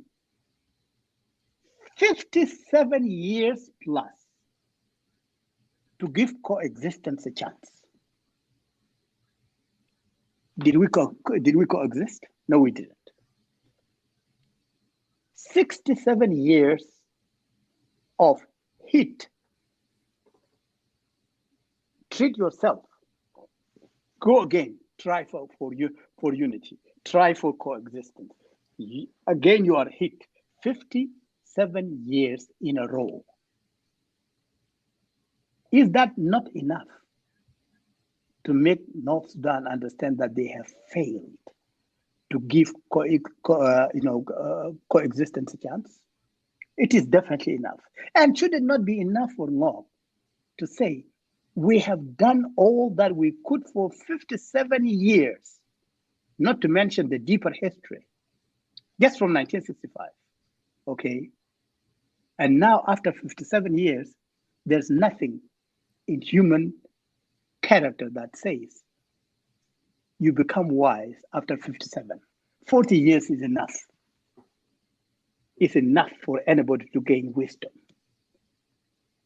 57 years plus to give coexistence a chance. Did we coexist? No, we didn't. 67 years of heat. Treat yourself. Go again. Try for unity. Try for coexistence. Again, you are hit 57 years in a row. Is that not enough to make North Sudan understand that they have failed to give coexistence a chance? It is definitely enough. And should it not be enough for Ngok to say, we have done all that we could for 57 years, not to mention the deeper history, just from 1965, okay? And now after 57 years, there's nothing in human character that says you become wise after 57. 40 years is enough. It's enough for anybody to gain wisdom.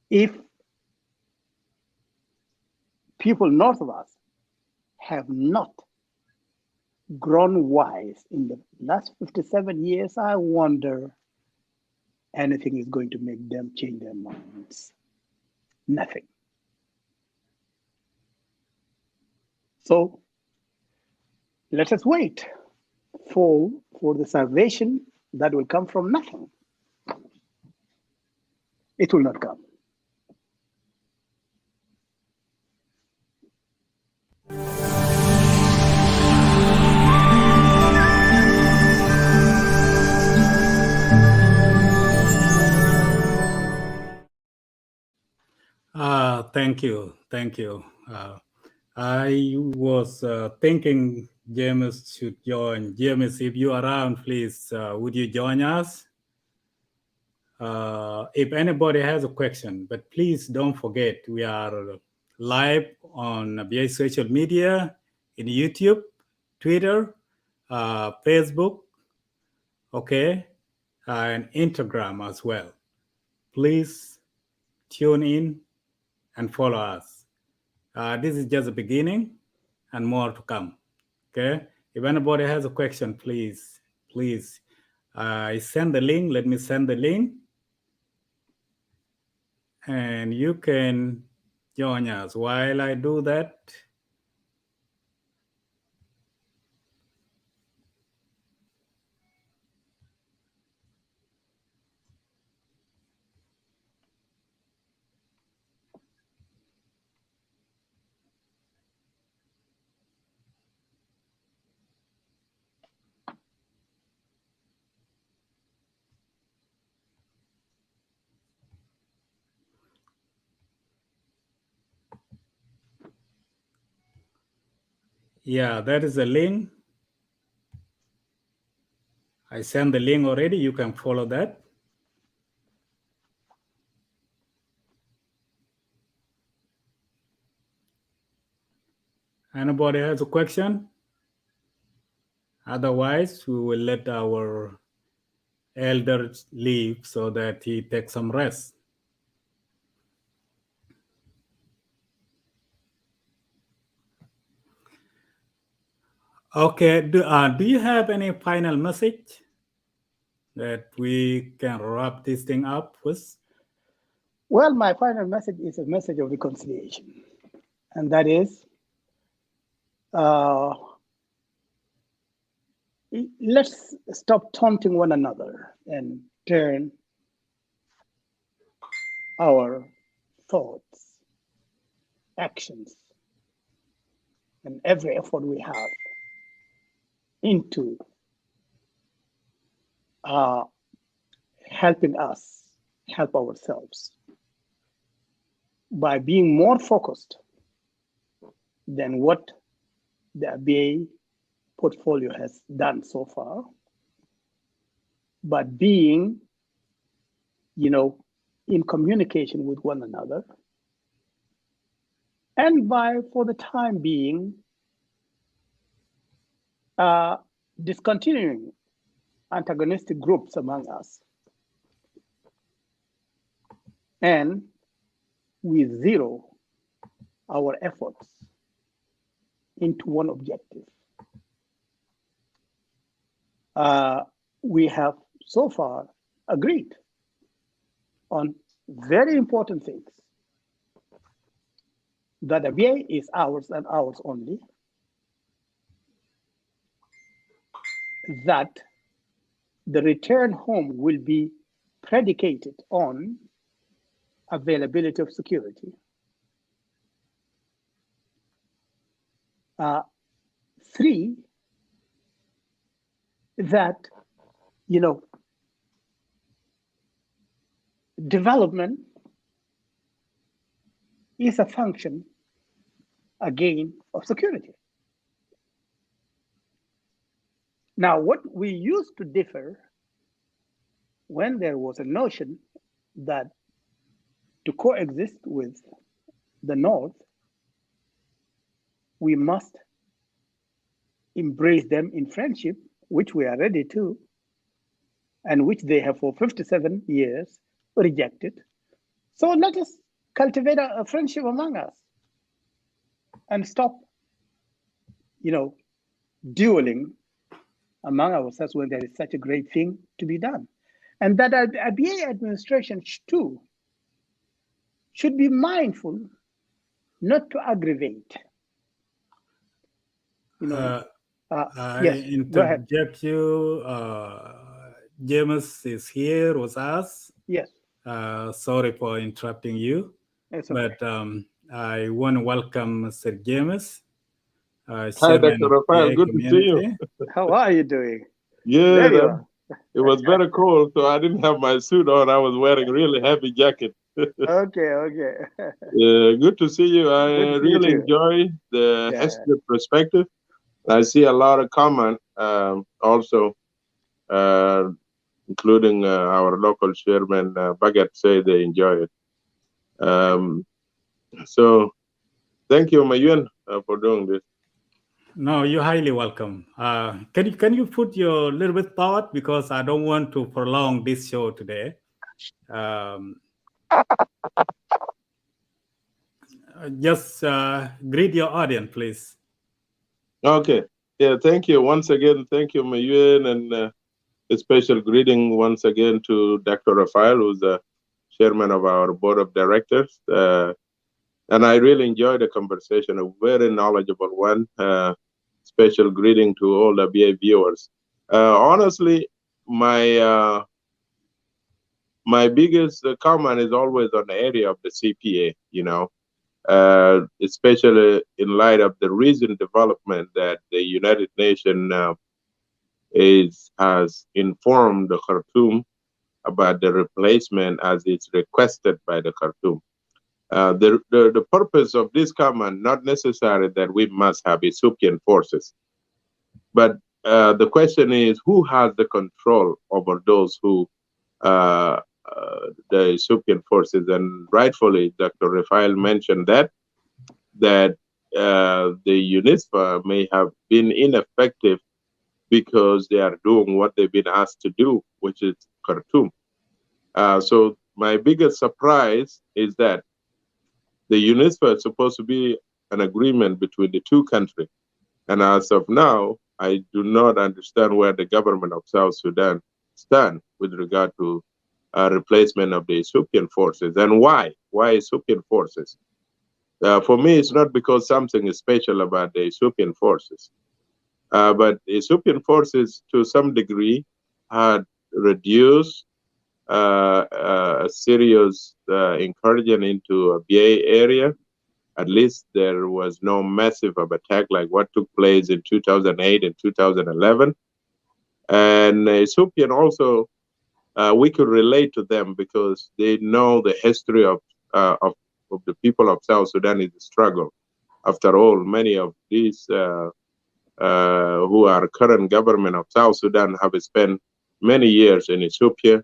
If people north of us have not grown wise in the last 57 years, I wonder anything is going to make them change their minds. Nothing. So let us wait for the salvation that will come from nothing. It will not come. Thank you. I was thinking James should join. James, if you are around, please, would you join us? If anybody has a question, but please don't forget, we are live on Abyei social media, in YouTube, Twitter, Facebook, okay, and Instagram as well. Please tune in and follow us. This is just the beginning and more to come, okay? If anybody has a question, please, send the link. Let me send the link. And you can join us. While I do that, yeah, that is the link. I sent the link already. You can follow that. Anybody has a question? Otherwise, we will let our elder leave so that he takes some rest. Okay, do you have any final message that we can wrap this thing up with? Well, my final message is a message of reconciliation. And that is, let's stop taunting one another and turn our thoughts, actions, and every effort we have into helping us help ourselves by being more focused than what the Abyei portfolio has done so far, but being, in communication with one another, and by, for the time being, discontinuing antagonistic groups among us. And we zero our efforts into one objective. We have so far agreed on very important things. That Abyei is ours and ours only. That the return home will be predicated on availability of security. 3, that, development is a function, again, of security. Now, what we used to differ when there was a notion that to coexist with the North, we must embrace them in friendship, which we are ready to, and which they have for 57 years rejected. So let us cultivate a friendship among us and stop, dueling among ourselves when there is such a great thing to be done. And that Abyei administration too should be mindful not to aggravate. I yes, go ahead. interject you. James is here with us. Yes. Sorry for interrupting you. It's okay. But I want to welcome Mr. James. Hi, Dr. Rapheal. Good to see you. How are you doing? Yeah, Very well. It was very cold, so I didn't have my suit on. I was wearing a really heavy jacket. Okay. Yeah, good to see you. I Good to see really you too. enjoy the history perspective. I see a lot of comment also, including our local chairman, Bagat, say they enjoy it. So thank you, Mayun, for doing this. No, you're highly welcome. Can you put your little bit thought, because I don't want to prolong this show today. Just greet your audience, please. Okay. Yeah, thank you. Once again, thank you, Mayun, and a special greeting once again to Dr. Rapheal, who's the chairman of our board of directors. And I really enjoyed the conversation, a very knowledgeable one. Special greeting to all the Abyei viewers. Honestly, my biggest comment is always on the area of the CPA, especially in light of the recent development that the United Nations has informed the Khartoum about the replacement as it's requested by the Khartoum. The purpose of this comment, not necessarily that we must have Ethiopian forces, but the question is who has the control over those who the Ethiopian forces, and rightfully Dr. Rapheal mentioned that the UNISFA may have been ineffective because they are doing what they've been asked to do, which is Khartoum. So my biggest surprise is that the UNISFA is supposed to be an agreement between the two countries. And as of now, I do not understand where the government of South Sudan stand with regard to replacement of the Ethiopian forces. And why? Why Ethiopian forces? For me, it's not because something is special about the Ethiopian forces. But the Ethiopian forces, to some degree, had reduced a serious incursion into Abyei area, At least there was no massive of attack like what took place in 2008 and 2011. And Ethiopian also, we could relate to them because they know the history of the people of South Sudan is a struggle. After all, many of these who are current government of South Sudan have spent many years in Ethiopia,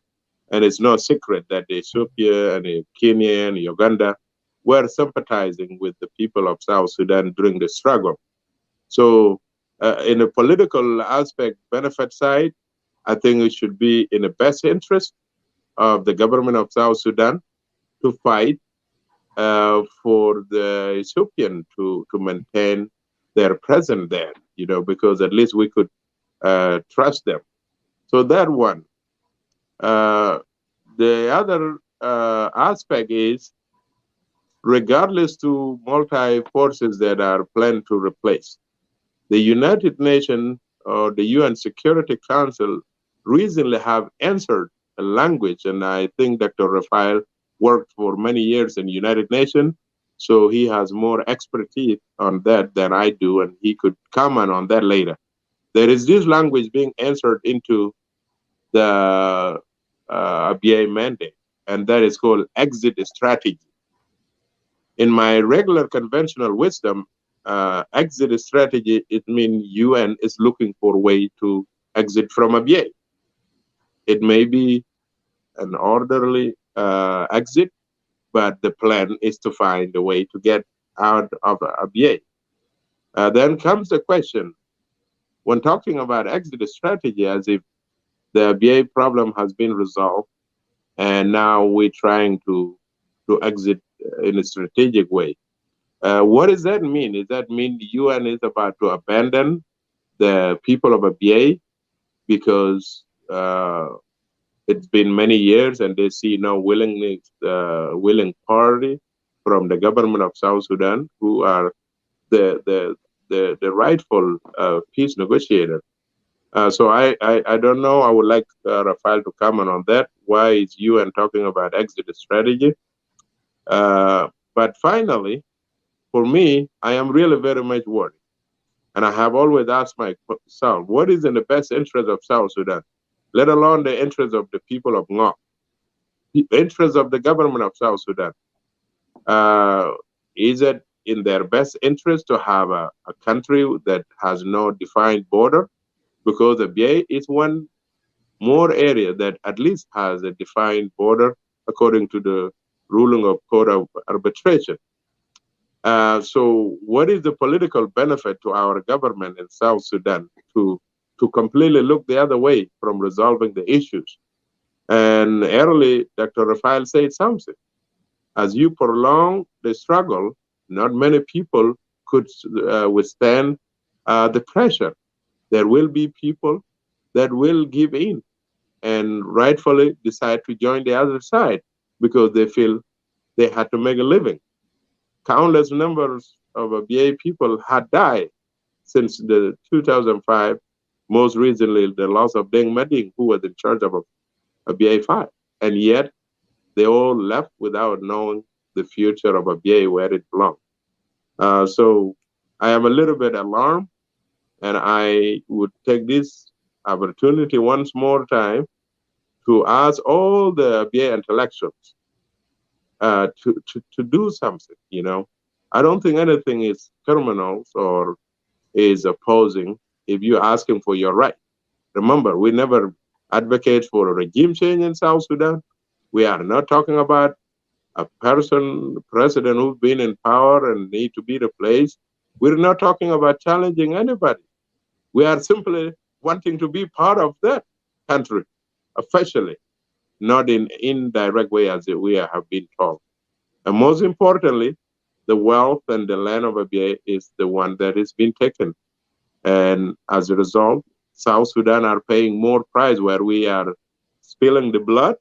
and it's no secret that Ethiopia and Kenya and Uganda were sympathizing with the people of South Sudan during the struggle. So in a political aspect, benefit side, I think it should be in the best interest of the government of South Sudan to fight for the Ethiopian to maintain their presence there, because at least we could trust them. So that one. The other aspect is, regardless to multi-forces that are planned to replace, the United Nations or the UN Security Council recently have answered a language, and I think Dr. Raphael worked for many years in the United Nations, so he has more expertise on that than I do, and he could comment on that later. There is this language being answered into the Abyei mandate, and that is called exit strategy. In my regular conventional wisdom, exit strategy, it means UN is looking for a way to exit from Abyei. It may be an orderly exit, but the plan is to find a way to get out of Abyei. Then comes the question, when talking about exit strategy, as if the Abyei problem has been resolved, and now we're trying to exit in a strategic way. What does that mean? Does that mean the UN is about to abandon the people of Abyei because it's been many years and they see no willing party from the government of South Sudan, who are the rightful peace negotiator? So I don't know. I would like Raphael to comment on that. Why is UN talking about exit strategy? But finally, for me, I am really very much worried. And I have always asked myself, what is in the best interest of South Sudan, let alone the interest of the people of Ngok, the interest of the government of South Sudan? Is it in their best interest to have a country that has no defined border? Because the Abyei is one more area that at least has a defined border according to the ruling of court of arbitration. So what is the political benefit to our government in South Sudan to completely look the other way from resolving the issues? And early, Dr. Raphael said something. As you prolong the struggle, not many people could withstand the pressure. There will be people that will give in and rightfully decide to join the other side because they feel they had to make a living. Countless numbers of Abyei people had died since the 2005, most recently the loss of Deng Mading, who was in charge of Abyei 5. And yet they all left without knowing the future of Abyei, where it belongs. So I am a little bit alarmed, and I would take this opportunity once more time to ask all the Abyei intellectuals to do something. I don't think anything is criminal or is opposing if you're asking for your right. Remember, we never advocate for a regime change in South Sudan. We are not talking about a president who's been in power and need to be replaced. We're not talking about challenging anybody. We are simply wanting to be part of that country officially, not in indirect way as we have been told. And most importantly, the wealth and the land of Abyei is the one that is being taken. And as a result, South Sudan are paying more price where we are spilling the blood,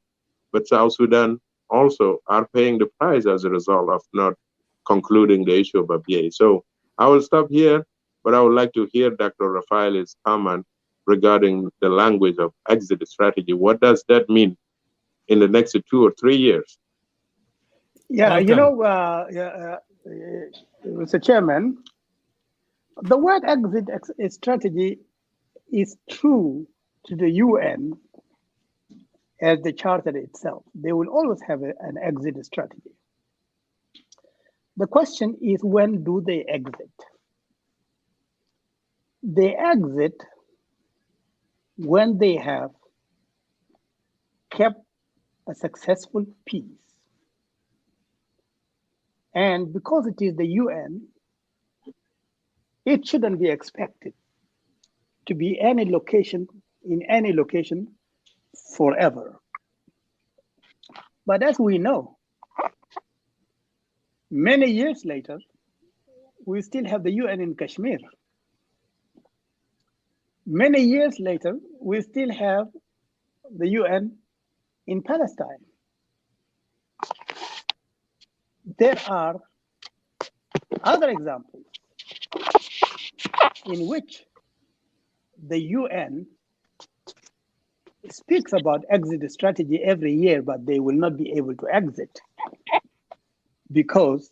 but South Sudan also are paying the price as a result of not concluding the issue of Abyei. So I will stop here, but I would like to hear Dr. Raphael's comment regarding the language of exit strategy. What does that mean in the next 2 or 3 years? Yeah, Welcome. Mr. Chairman, the word exit strategy is true to the UN as the charter itself. They will always have an exit strategy. The question is, when do they exit? They exit when they have kept a successful peace. And because it is the UN, it shouldn't be expected to be in any location forever. But as we know, many years later, we still have the UN in Kashmir. Many years later, we still have the UN in Palestine. There are other examples in which the UN speaks about exit strategy every year, but they will not be able to exit because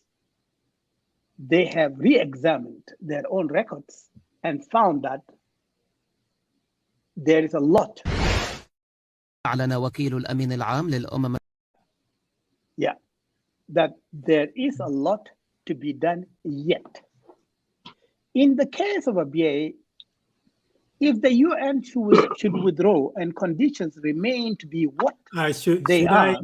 they have re-examined their own records and found that there is a lot. أعلن وكيل الأمين العام للأمم that there is a lot to be done yet. In the case of Abyei, if the UN should withdraw and conditions remain to be what should are.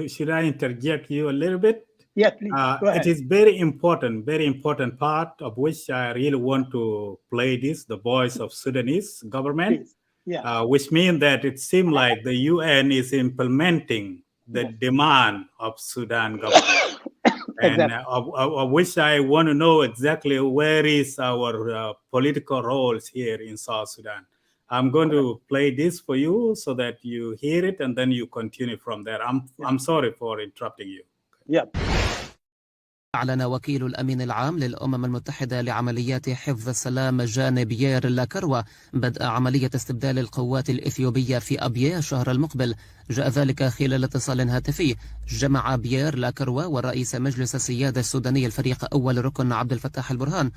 Should I interject you a little bit? Yeah, please. Go ahead. It is very important part of which I really want to play this, the voice of Sudanese government. Please. Yeah. Which means that it seems like the UN is implementing the demand of Sudan government. And Exactly. of which I want to know exactly where is our political roles here in South Sudan. I'm going to play this for you so that you hear it and then you continue from there. I'm sorry for interrupting you. Yeah. أعلن وكيل الأمين العام للأمم المتحدة لعمليات حفظ السلام جان بيير لاكروا بدء عملية استبدال القوات الإثيوبية في أبيي الشهر المقبل. جاء ذلك خلال اتصال هاتفي جمع بيير لاكروا ورئيس مجلس السيادة السوداني الفريق أول ركن عبد الفتاح البرهان.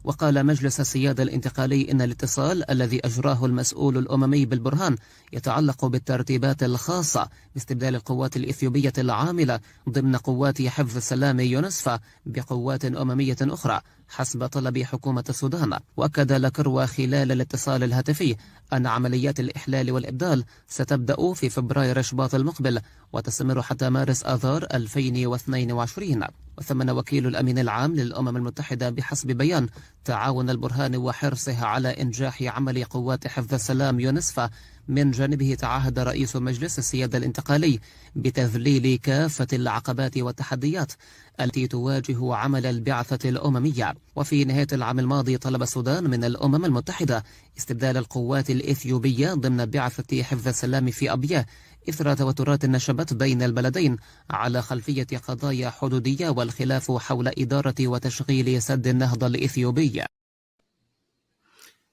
وقال مجلس السيادة الانتقالي إن الاتصال الذي أجراه المسؤول الأممي بالبرهان يتعلق بالترتيبات الخاصة باستبدال القوات الإثيوبية العاملة ضمن قوات حفظ السلام يونسفا بقوات أممية أخرى حسب طلب حكومة السودان. وأكد لاكروا خلال الاتصال الهاتفي أن عمليات الإحلال والإبدال ستبدأ في فبراير شباط المقبل وتستمر حتى مارس آذار 2022. وثمن وكيل الأمين العام للأمم المتحدة بحسب بيان تعاون البرهان وحرصها على إنجاح عمل قوات حفظ السلام يونسفا. من جانبه تعهد رئيس مجلس السيادة الانتقالي بتذليل كافة العقبات والتحديات التي تواجه عمل البعثة الأممية. وفي نهاية العام الماضي طلب السودان من الأمم المتحدة استبدال القوات الإثيوبية ضمن بعثة حفظ السلام في أبيي إثر توترات نشبت بين البلدين على خلفية قضايا حدودية والخلاف حول إدارة وتشغيل سد النهضة الإثيوبي.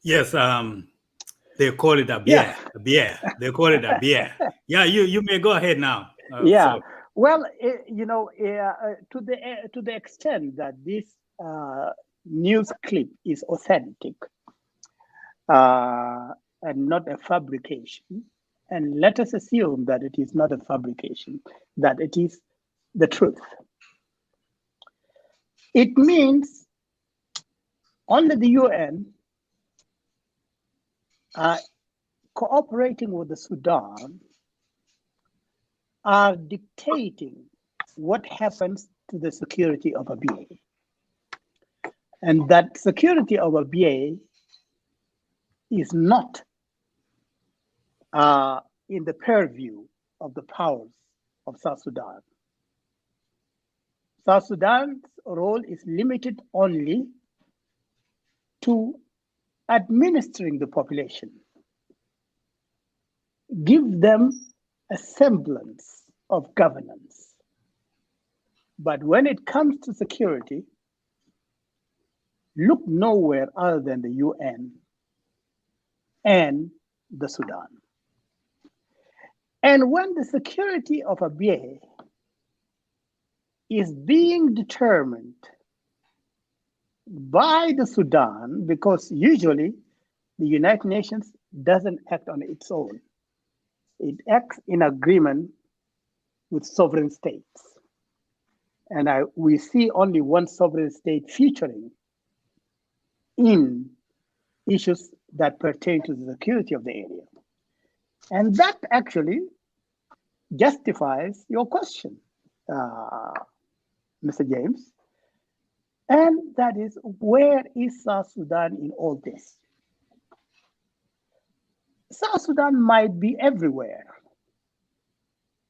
Yes, they call it Abyei. They call it Abyei. Yeah, you may go ahead now. So. Well, to the extent that this news clip is authentic and not a fabrication, and let us assume that it is not a fabrication, that it is the truth. It means only the UN cooperating with the Sudan are dictating what happens to the security of Abyei. And that security of Abyei is not in the purview of the powers of South Sudan. South Sudan's role is limited only to administering the population, give them a semblance of governance. But when it comes to security, look nowhere other than the UN and the Sudan. And when the security of Abyei is being determined by the Sudan, because usually the United Nations doesn't act on its own. It acts in agreement with sovereign states. And we see only one sovereign state featuring in issues that pertain to the security of the area. And that actually justifies your question, Mr. James. And that is, where is South Sudan in all this? South Sudan might be everywhere,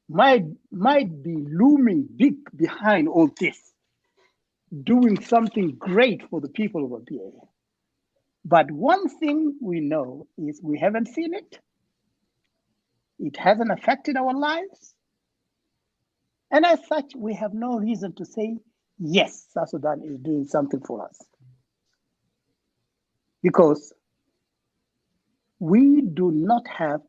might be looming big behind all this, doing something great for the people of Abyei. But one thing we know is we haven't seen it. It hasn't affected our lives. And as such, we have no reason to say, yes, South Sudan is doing something for us. Because we do not have,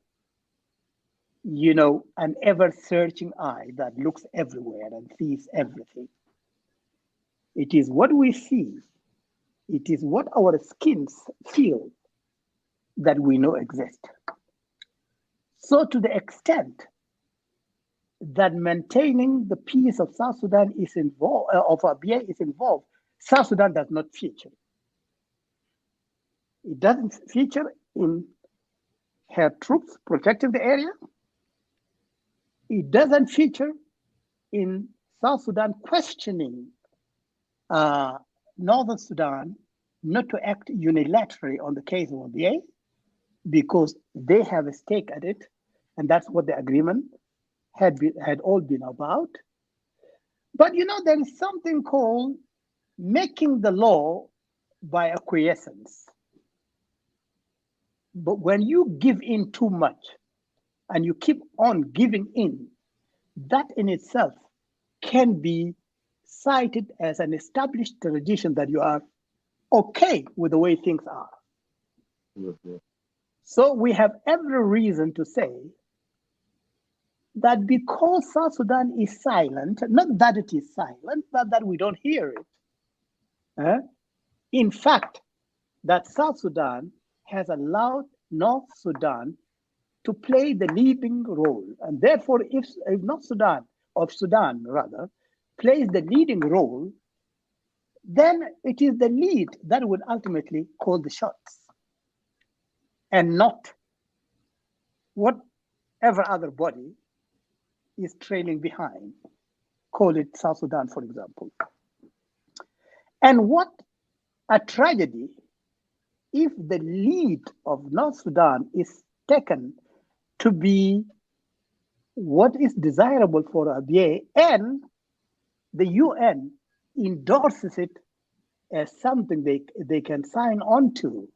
an ever-searching eye that looks everywhere and sees everything. It is what we see, it is what our skins feel that we know exist. So to the extent that maintaining the peace of South Sudan is involved, of Abyei is involved, South Sudan does not feature. It doesn't feature in her troops protecting the area. It doesn't feature in South Sudan questioning Northern Sudan not to act unilaterally on the case of Abyei, because they have a stake at it, and that's what the agreement had all been about. But there is something called making the law by acquiescence. But when you give in too much and you keep on giving in, that in itself can be cited as an established tradition that you are okay with the way things are. Mm-hmm. So we have every reason to say that because South Sudan is silent, not that it is silent, but that we don't hear it. In fact, that South Sudan has allowed North Sudan to play the leading role. And therefore, if North Sudan, or Sudan rather, plays the leading role, then it is the lead that will ultimately call the shots, and not whatever other body is trailing behind. Call it South Sudan, for example. And what a tragedy if the lead of North Sudan is taken to be what is desirable for Abyei, and the UN endorses it as something they can sign on to.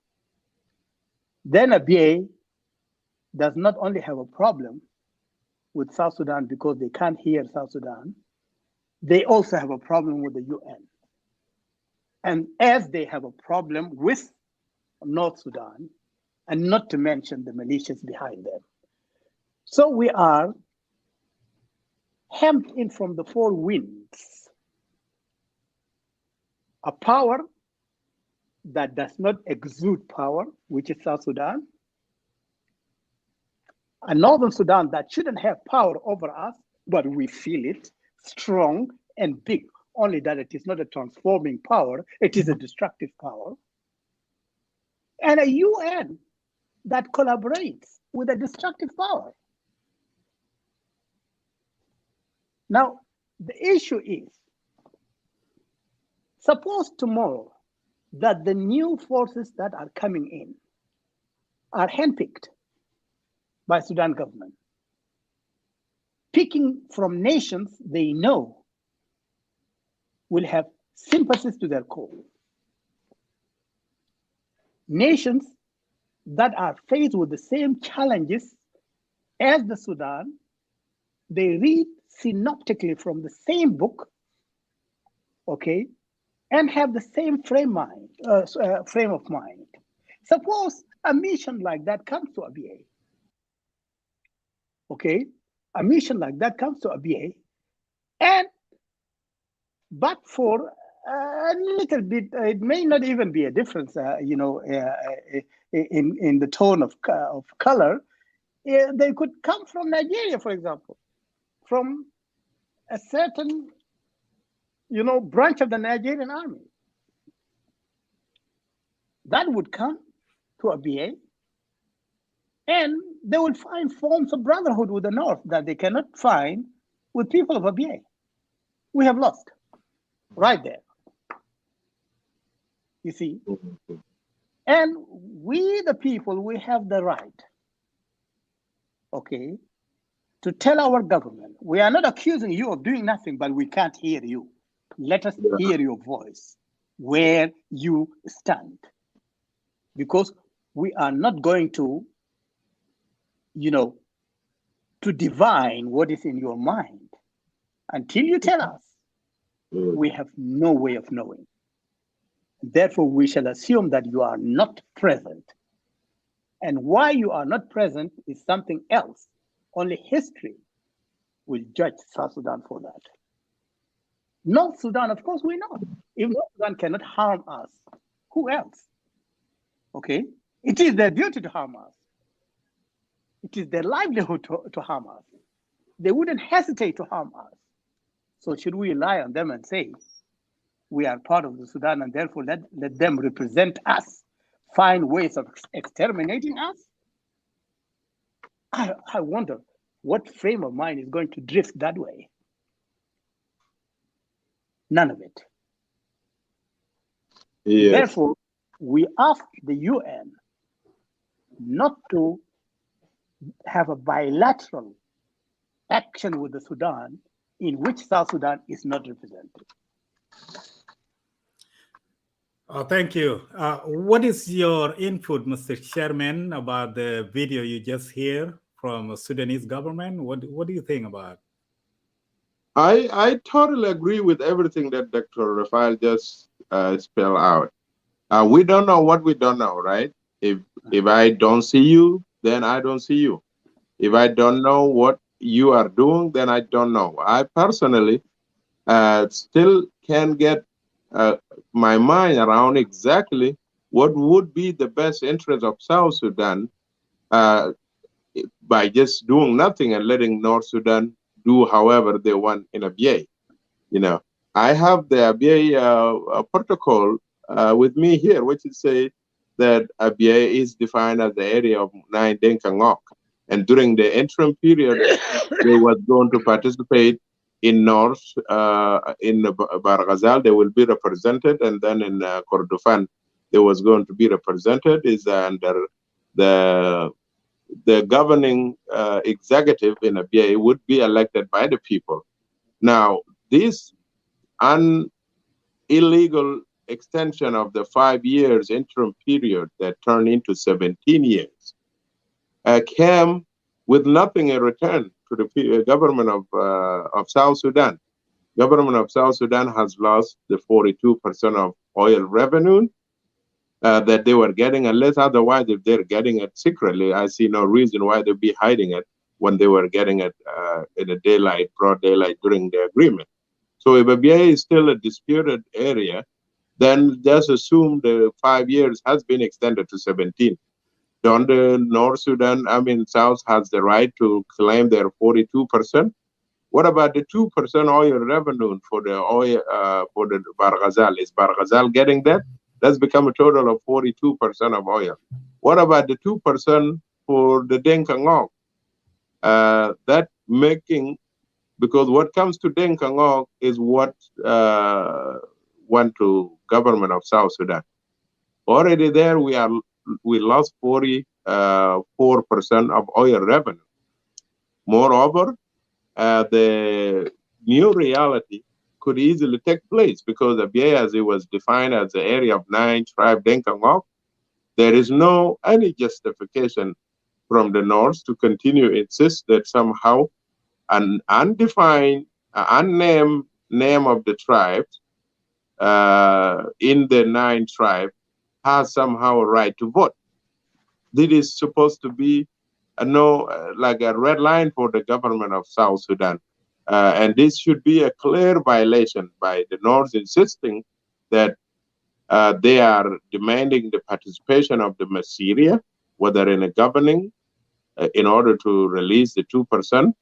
Then Abyei does not only have a problem with South Sudan because they can't hear South Sudan, they also have a problem with the UN. And as they have a problem with North Sudan, and not to mention the militias behind them. So we are hemmed in from the four winds. A power that does not exude power, which is South Sudan. A Northern Sudan that shouldn't have power over us, but we feel it strong and big, only that it is not a transforming power, it is a destructive power. And a UN that collaborates with a destructive power. Now, the issue is, suppose tomorrow that the new forces that are coming in are handpicked by Sudan government, picking from nations they know will have sympathies to their cause. Nations that are faced with the same challenges as the Sudan, they read synoptically from the same book, okay, and have the same frame of mind. Suppose a mission like that comes to Abyei, okay? A mission like that comes to Abyei, and but for a little bit, it may not even be a difference, in the tone of color. They could come from Nigeria, for example, from a certain, branch of the Nigerian army. That would come to Abyei, and they will find forms of brotherhood with the North that they cannot find with people of Abyei. We have lost right there. You see? And we, the people, we have the right, okay, to tell our government, we are not accusing you of doing nothing, but we can't hear you. Let us hear your voice, where you stand. Because we are not going to, to divine what is in your mind. Until you tell us, we have no way of knowing. Therefore, we shall assume that you are not present. And why you are not present is something else. Only history will judge South Sudan for that. North Sudan, of course, we know. If North Sudan cannot harm us, who else? Okay? It is their duty to harm us. It is their livelihood to harm us. They wouldn't hesitate to harm us. So should we rely on them and say, we are part of the Sudan and therefore let them represent us, find ways of exterminating us? I wonder what frame of mind is going to drift that way. None of it. Yes. Therefore, we ask the UN not to have a bilateral action with the Sudan in which South Sudan is not represented. Thank you. What is your input, Mr. Chairman, about the video you just hear from the Sudanese government? What do you think about it? I totally agree with everything that Dr. Raphael just spelled out. We don't know what we don't know, right? If I don't see you, then I don't see you. If I don't know what you are doing, then I don't know. I personally still can't get my mind around exactly what would be the best interest of South Sudan by just doing nothing and letting North Sudan do however they want in Abyei. I have the Abyei protocol with me here, which is say that Abyei is defined as the area of 9 Denkangok. And during the interim period, they were going to participate in North, in Barghazal, they will be represented, and then in Kordofan, they was going to be represented, is under the governing executive in Abyei would be elected by the people. Now, this illegal extension of the 5 years interim period that turned into 17 years came with nothing in return to the government of South Sudan. Government of South Sudan has lost the 42% of oil revenue that they were getting, unless otherwise, if they're getting it secretly, I see no reason why they'd be hiding it when they were getting it in a daylight, broad daylight during the agreement. So if Abyei is still a disputed area, then just assume the 5 years has been extended to 17. Don't the North Sudan, South has the right to claim their 42%? What about the 2% oil revenue for the oil for the Barghazal? Is Barghazal getting that? That's become a total of 42% of oil. What about the 2% for the Denkangok? That making, because what comes to Denkangok is what went to government of South Sudan. Already there we lost 44% of oil revenue. Moreover, the new reality could easily take place because Abyei, as it was defined as the area of 9 tribe Denkangok, there is no any justification from the north to continue insist that somehow an undefined, unnamed name of the tribes in the 9 tribe has somehow a right to vote. This is supposed to be like a red line for the government of South Sudan. And this should be a clear violation by the North insisting that they are demanding the participation of the Massyria, whether in a governing, in order to release the 2%,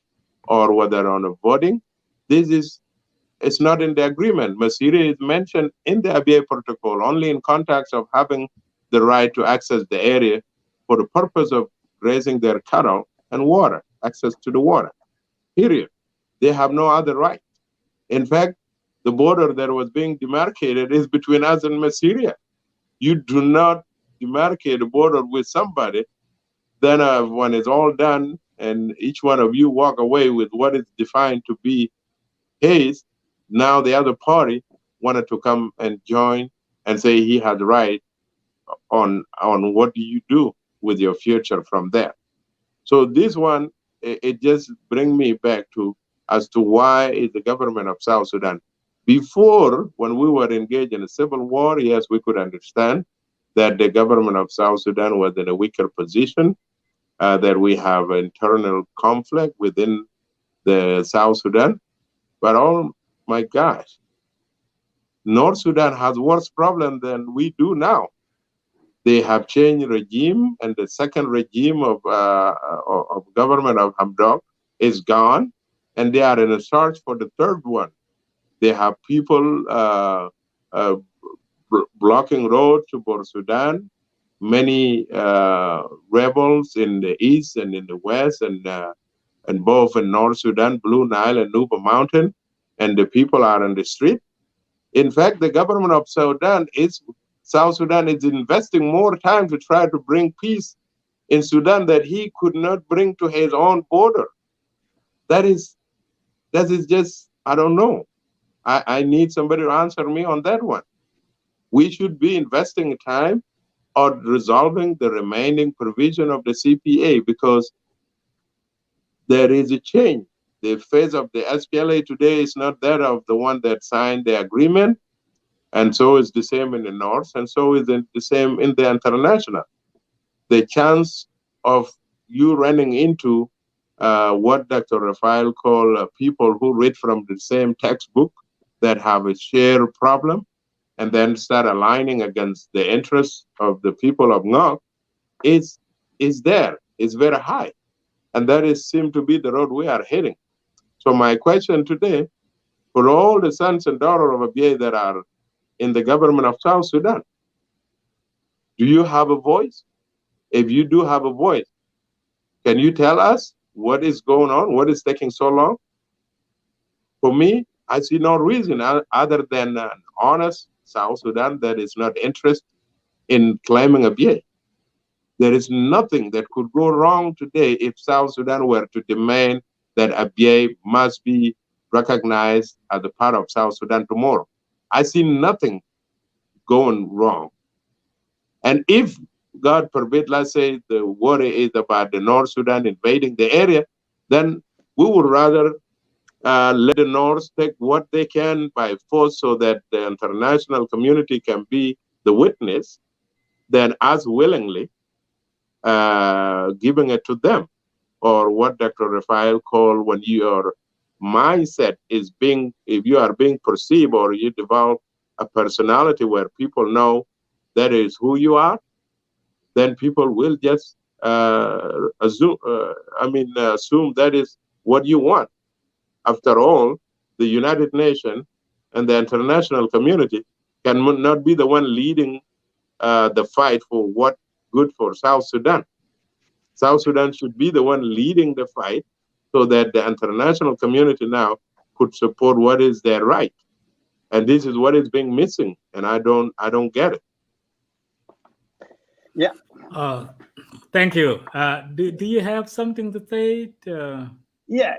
or whether on a voting. It's not in the agreement. Massyria is mentioned in the Abyei Protocol only in context of having the right to access the area for the purpose of raising their cattle and water, access to the water, period. They have no other right. In fact, the border that was being demarcated is between us and Massyria. You do not demarcate a border with somebody, then when it's all done and each one of you walk away with what is defined to be his, now the other party wanted to come and join and say he has right on what do you do with your future from there. So this one, it just brings me back to as to why is the government of South Sudan. Before, when we were engaged in a civil war, yes, we could understand that the government of South Sudan was in a weaker position, that we have internal conflict within the South Sudan. But oh my gosh, North Sudan has worse problem than we do now. They have changed regime, and the second regime of government of Hamdok is gone, and they are in a search for the third one. They have people blocking road to Port Sudan, many rebels in the east and in the west, and both in North Sudan, Blue Nile and Nuba Mountain, and the people are in the street. In fact, the government of South Sudan is investing more time to try to bring peace in Sudan that he could not bring to his own border. That is just, I don't know. I need somebody to answer me on that one. We should be investing time on resolving the remaining provision of the CPA because there is a change. The phase of the SPLA today is not that of the one that signed the agreement, and so is the same in the North, and so is the same in the international. The chance of you running into what Dr. Raphael called people who read from the same textbook that have a shared problem and then start aligning against the interests of the people of Ngok is there. It's very high. And that is seem to be the road we are heading. So my question today, for all the sons and daughters of Abyei that are in the government of South Sudan, do you have a voice? If you do have a voice, can you tell us what is going on? What is taking so long? For me, I see no reason other than an honest South Sudan that is not interested in claiming Abyei. There is nothing that could go wrong today if South Sudan were to demand that Abyei must be recognized as a part of South Sudan tomorrow. I see nothing going wrong. And if, God forbid, let's say the worry is about the North Sudan invading the area, then we would rather let the North take what they can by force so that the international community can be the witness than us willingly giving it to them. Or what Dr. Raphael called when your mindset is being, if you are being perceived or you develop a personality where people know that is who you are, then people will just assume that is what you want. After all, the United Nations and the international community cannot be the one leading the fight for what good for South Sudan. South Sudan should be the one leading the fight so that the international community now could support what is their right. And this is what is being missing, and I don't get it. Yeah. Thank you. Do you have something to say? Yeah.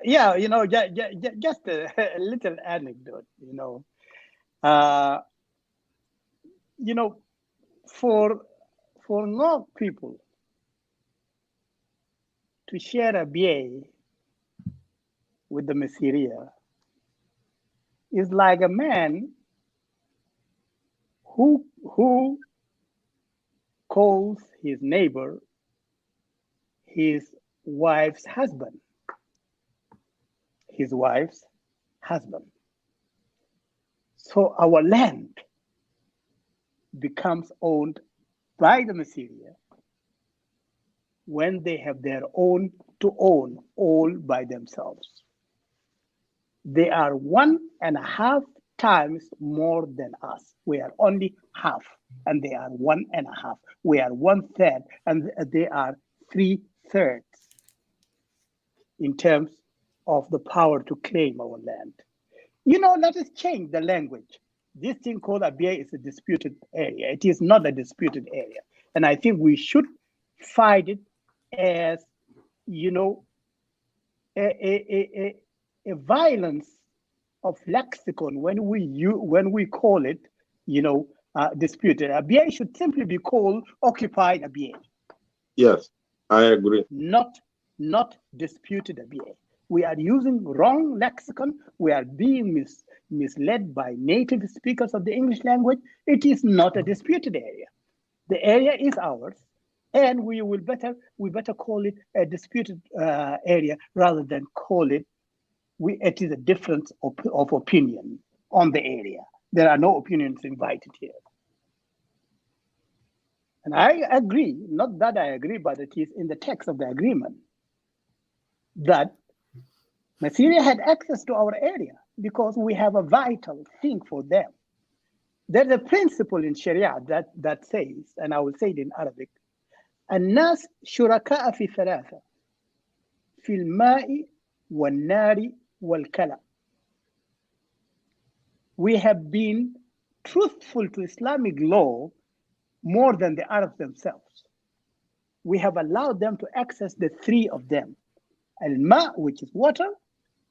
Just a little anecdote. For Ngok people to share Abyei with the Massyria is like a man who calls his neighbor his wife's husband. His wife's husband. So our land becomes owned by the Masseria when they have their own to own all by themselves. They are 1.5 times more than us. We are only half, and they are 1.5. We are 1/3, and they are 3/3 in terms of the power to claim our land. Let us change the language. This thing called Abyei is a disputed area. It is not a disputed area. And I think we should find it as, a violence of lexicon when we call it, disputed. Abyei should simply be called occupied Abyei. Yes, I agree. Not disputed Abyei. We are using wrong lexicon. We are being misled by native speakers of the English language. It is not a disputed area. The area is ours, and we better call it a disputed area rather than call it. It is a difference of opinion on the area. There are no opinions invited here. And I agree, not that I agree, but it is in the text of the agreement that Masseria had access to our area because we have a vital thing for them. There's a principle in Sharia that says, and I will say it in Arabic, الناس شركاء في ثلاثة في الماء والنار والكلى. We have been truthful to Islamic law more than the Arabs themselves. We have allowed them to access the three of them. Al-ma, which is water,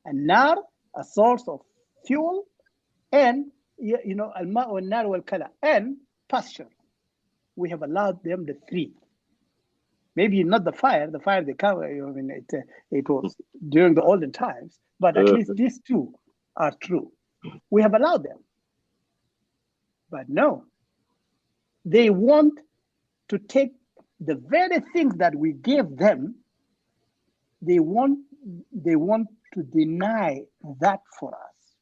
al-nar, a source of fuel, and al-ma wal-nar wal-kala, and pasture. We have allowed them the three. Maybe not the fire they cover. It was during the olden times, but at least these two are true. We have allowed them. But no, they want to take the very things that we gave them. They want to deny that for us.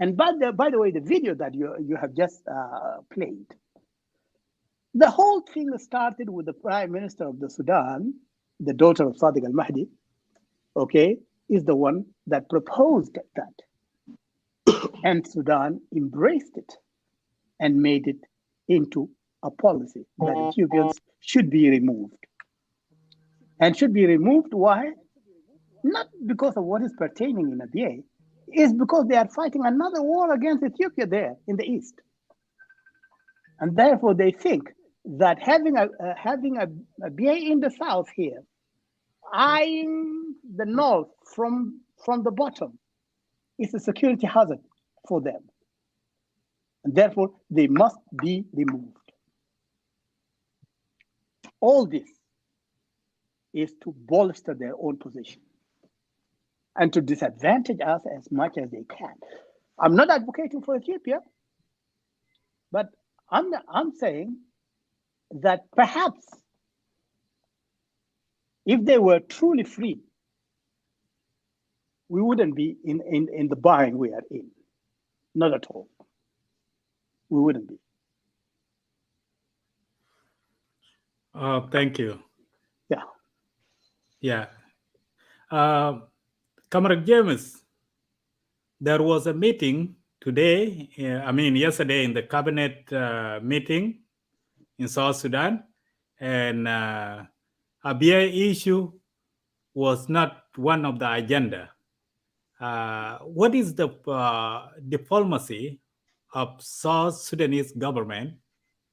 And by the way, the video that you have just played, the whole thing started with the Prime Minister of the Sudan, the daughter of Sadiq al-Mahdi, is the one that proposed that. And Sudan embraced it and made it into a policy that Ethiopians should be removed. And should be removed, why? Not because of what is pertaining in Abyei, it's because they are fighting another war against Ethiopia there in the east. And therefore they think that having a Abyei in the south here, eyeing the north from the bottom, is a security hazard for them. And therefore they must be removed. All this is to bolster their own position and to disadvantage us as much as they can. I'm not advocating for Ethiopia, but I'm saying that perhaps if they were truly free, we wouldn't be in the bind we are in. Not at all. We wouldn't be. Thank you. Yeah. Comrade James, there was a meeting today, yesterday in the cabinet meeting in South Sudan, and Abyei issue was not one of the agenda. What is the diplomacy of South Sudanese government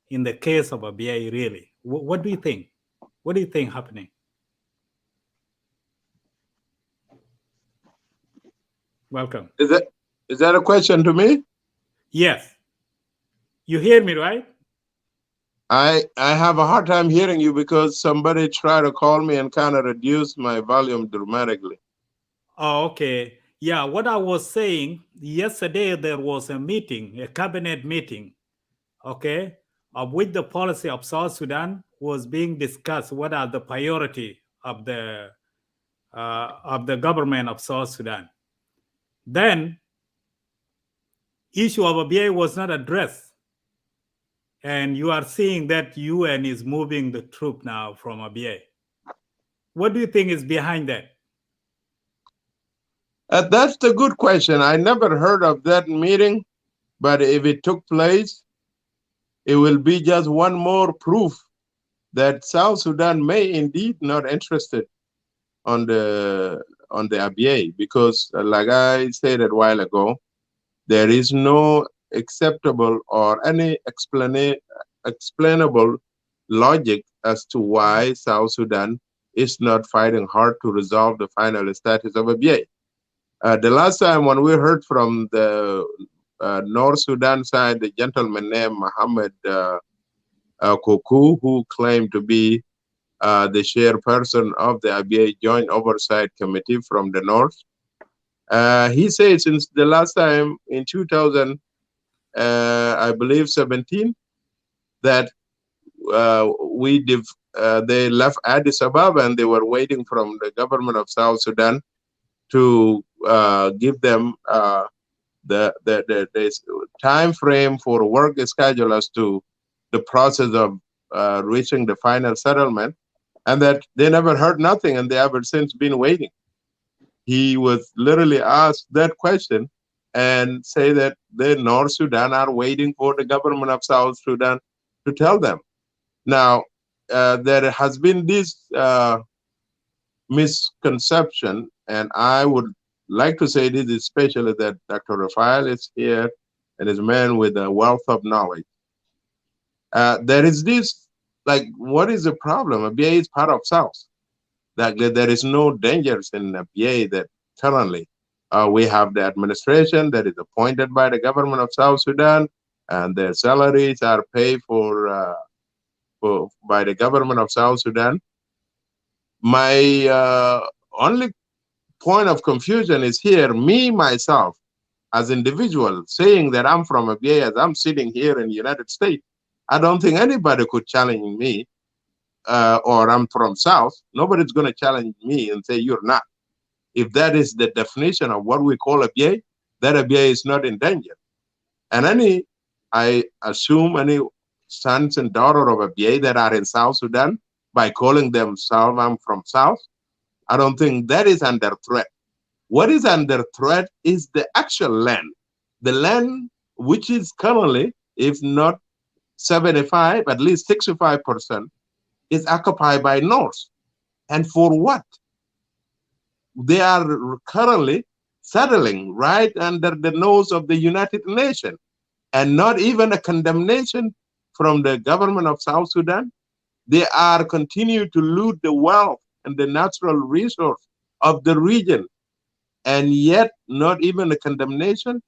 in the case of Abyei really? What do you think? What do you think happening? Welcome. Is that a question to me? Yes. You hear me, right? I have a hard time hearing you because somebody tried to call me and kind of reduced my volume dramatically. Oh, okay. Yeah, what I was saying, yesterday there was a meeting, a cabinet meeting, of which the policy of South Sudan was being discussed. What are the priority of the government of South Sudan? Then, issue of Abyei was not addressed. And you are seeing that UN is moving the troop now from Abyei. What do you think is behind that? That's the good question. I never heard of that meeting, but if it took place, it will be just one more proof that South Sudan may indeed not interested on the Abyei, because like I said a while ago, there is no acceptable or any explainable logic as to why South Sudan is not fighting hard to resolve the final status of Abyei. The last time when we heard from the North Sudan side, the gentleman named Mohammed Kuku, who claimed to be the chairperson of the Abyei Joint Oversight Committee from the North, he said since the last time in 2000, I believe 17, that they left Addis Ababa and they were waiting from the government of South Sudan to give them the time frame for work schedule as to the process of reaching the final settlement, and that they never heard nothing and they ever since been waiting. He was literally asked that question and say that the North Sudan are waiting for the government of South Sudan to tell them. Now, there has been this misconception, and I would like to say this especially that Dr. Rapheal is here and is a man with a wealth of knowledge. There is this, like, what is the problem? Abyei is part of South. That there is no dangers in Abyei that currently we have the administration that is appointed by the government of South Sudan, and their salaries are paid for by the government of South Sudan. My only point of confusion is here, me, myself, as individual, saying that I'm from Abyei as I'm sitting here in the United States. I don't think anybody could challenge me, or I'm from South. Nobody's going to challenge me and say you're not. If that is the definition of what we call Abyei, that Abyei is not in danger. And I assume any sons and daughters of Abyei that are in South Sudan, by calling themselves I'm from South, I don't think that is under threat. What is under threat is the actual land. The land which is currently, if not 75, at least 65%, is occupied by North. And for what? They are currently settling right under the nose of the United Nations, and not even a condemnation from the government of South Sudan. They are continuing to loot the wealth and the natural resource of the region, and yet not even a condemnation.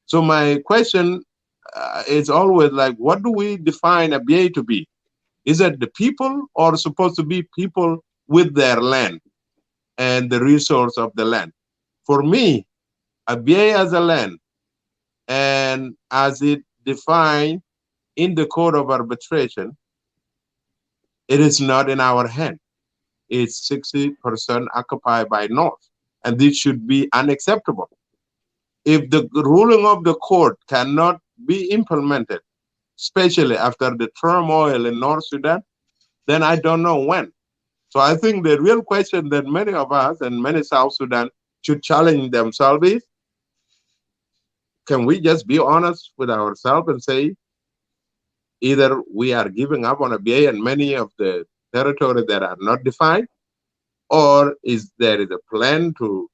So my question is always like, what do we define Abyei to be? Is it the people, or supposed to be people with their land and the resource of the land? For me, Abyei as a land, and as it defined in the Code of Arbitration, it is not in our hand. It's 60% occupied by North, and this should be unacceptable. If the ruling of the court cannot be implemented, especially after the turmoil in North Sudan, then I don't know when. So I think the real question that many of us and many South Sudan should challenge themselves is, can we just be honest with ourselves and say, either we are giving up on Abyei and many of the territories that are not defined, or is there a plan to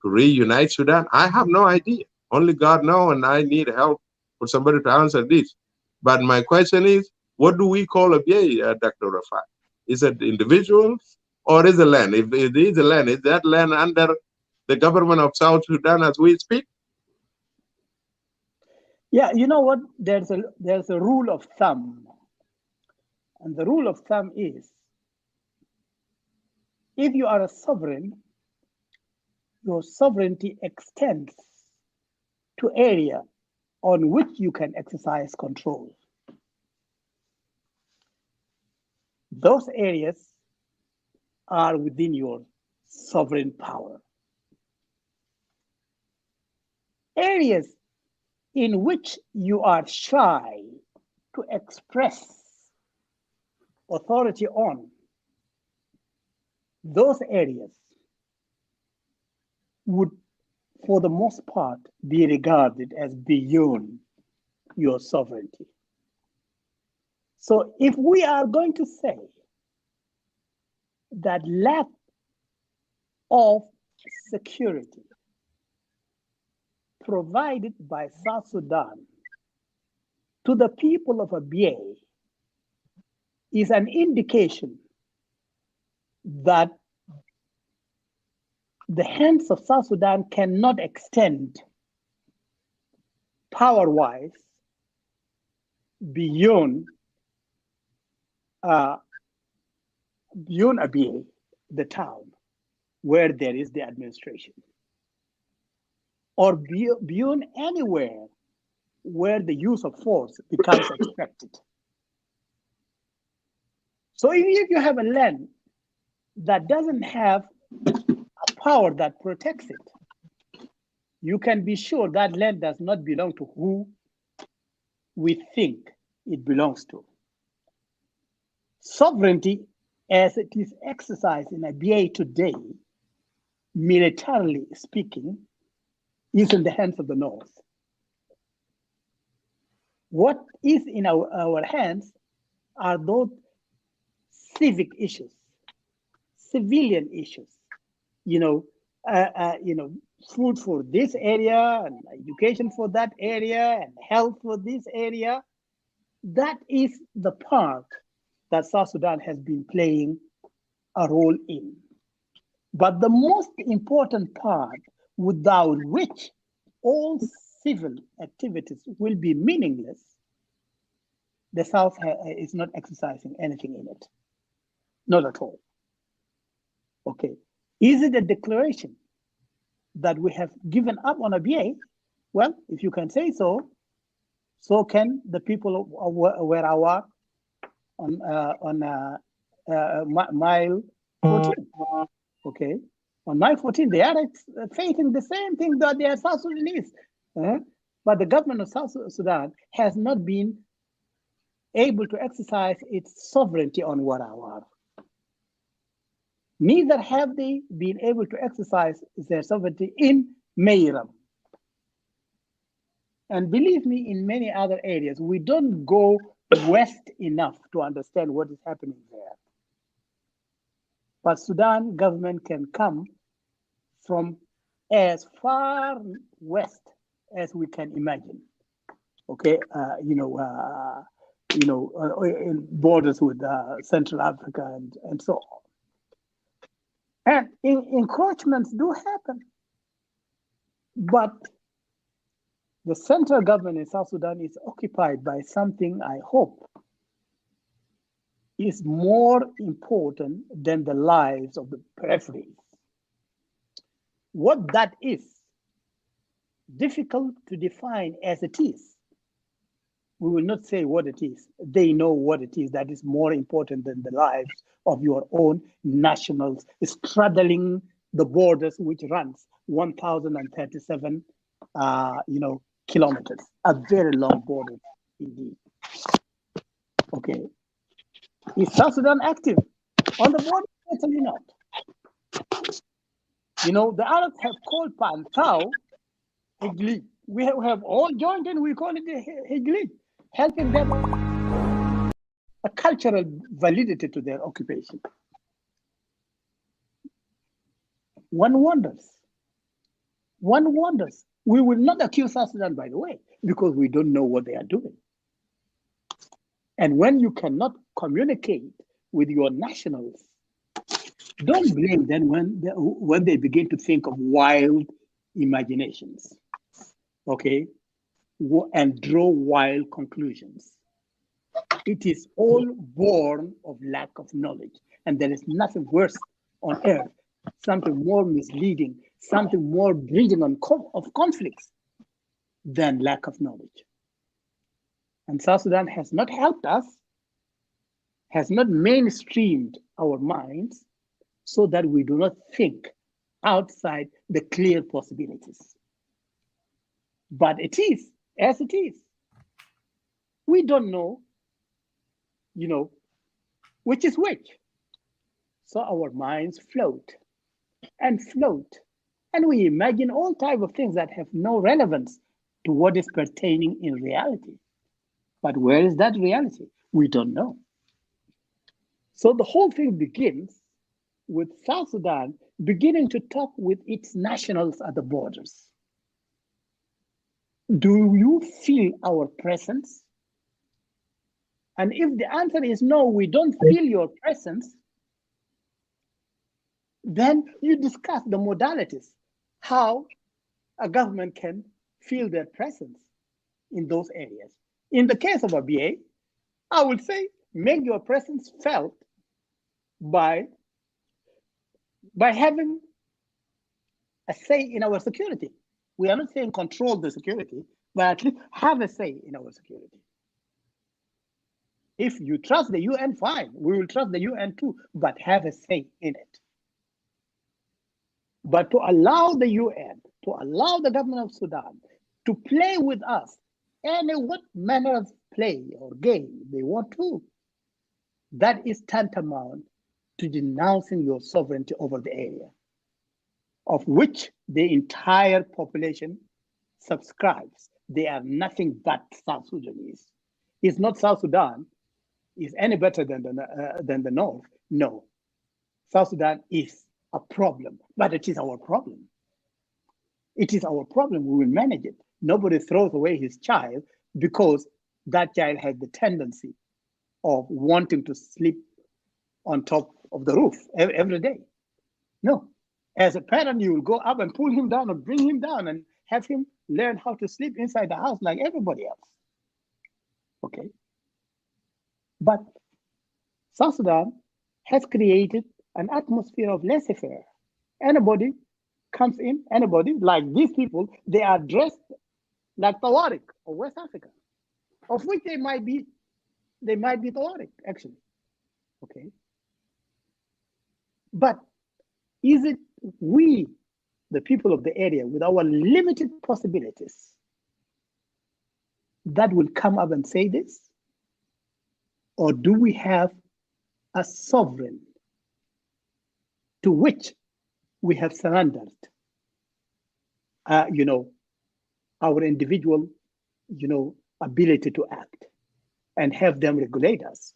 reunite Sudan? I have no idea. Only God knows, and I need help for somebody to answer this. But my question is, what do we call Abyei, Dr. Rapheal? Is it individuals, or is it land? If it is a land, is that land under the government of South Sudan as we speak? Yeah, you know what? There's a rule of thumb. And the rule of thumb is, if you are a sovereign, your sovereignty extends to area on which you can exercise control. Those areas are within your sovereign power. areas in which you are shy to express authority on, those areas would, for the most part, be regarded as beyond your sovereignty. So if we are going to say that lack of security provided by South Sudan to the people of Abyei is an indication that the hands of South Sudan cannot extend power-wise beyond Abyei, the town where there is the administration, or beyond anywhere where the use of force becomes expected. So if you have a land that doesn't have a power that protects it, you can be sure that land does not belong to who we think it belongs to. Sovereignty, as it is exercised in Abyei today, militarily speaking, is in the hands of the North. What is in our hands are those civic issues, civilian issues, food for this area and education for that area and health for this area. That is the part that South Sudan has been playing a role in. But the most important part, without which all civil activities will be meaningless, the South is not exercising anything in it. Not at all. Okay. Is it a declaration that we have given up on Abyei? Well, if you can say so, so can the people of where I work on mile 14. Okay. On mile 14, they are facing the same thing that they are South Sudanese. But the government of South Sudan has not been able to exercise its sovereignty on Warawar. Neither have they been able to exercise their sovereignty in Meiram. And believe me, in many other areas, we don't go west enough to understand what is happening there. But Sudan government can come from as far west as we can imagine. Okay, in borders with Central Africa and so on. And encroachments do happen. But the central government in South Sudan is occupied by something I hope is more important than the lives of the peripheries. What that is, difficult to define as it is. We will not say what it is. They know what it is that is more important than the lives of your own nationals straddling the borders, which runs 1,037 kilometers, a very long border indeed. Okay. Is South Sudan active on the border? Certainly not. The Arabs have called Pantao Higli. We have all joined in, we call it Higli, helping them a cultural validity to their occupation. One wonders. We will not accuse South Sudan, by the way, because we don't know what they are doing. And when you cannot communicate with your nationals, don't blame them when they begin to think of wild imaginations, okay, and draw wild conclusions. It is all born of lack of knowledge, and there is nothing worse on earth, something more misleading, something more breeding of conflicts than lack of knowledge. And South Sudan has not helped us, has not mainstreamed our minds so that we do not think outside the clear possibilities. But it is as it is. We don't know, which is which. So our minds float and float, and we imagine all types of things that have no relevance to what is pertaining in reality. But where is that reality? We don't know. So the whole thing begins with South Sudan beginning to talk with its nationals at the borders. Do you feel our presence? And if the answer is no, we don't feel your presence, then you discuss the modalities, how a government can feel their presence in those areas. In the case of Abyei, I would say make your presence felt by having a say in our security. We are not saying control the security, but at least have a say in our security. If you trust the UN, fine, we will trust the UN too, but have a say in it. But to allow the UN, to allow the government of Sudan to play with us what manner of play or game they want to, that is tantamount to denouncing your sovereignty over the area, of which the entire population subscribes. They are nothing but South Sudanese. It's not South Sudan is any better than the North. No, South Sudan is a problem, but it is our problem. It is our problem. We will manage it. Nobody throws away his child because that child has the tendency of wanting to sleep on top of the roof every day. No. As a parent, you will go up and pull him down or bring him down and have him learn how to sleep inside the house like everybody else. Okay. But South Sudan has created an atmosphere of laissez-faire. Anybody comes in, anybody, like these people, they are dressed like Tawarik of West Africa, of which they might be Tawarik, actually. Okay. But is it we, the people of the area, with our limited possibilities, that will come up and say this? Or do we have a sovereign to which we have surrendered, our individual, ability to act and have them regulate us?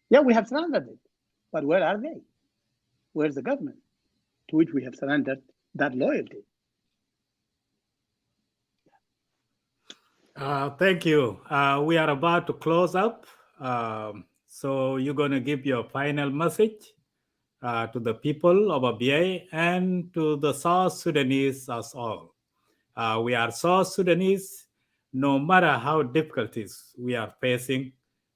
Yeah, we have surrendered it, but where are they? Where's the government to which we have surrendered that loyalty? Thank you. We are about to close up. So you're going to give your final message to the people of Abyei and to the South Sudanese as all. We are South Sudanese. No matter how difficulties we are facing,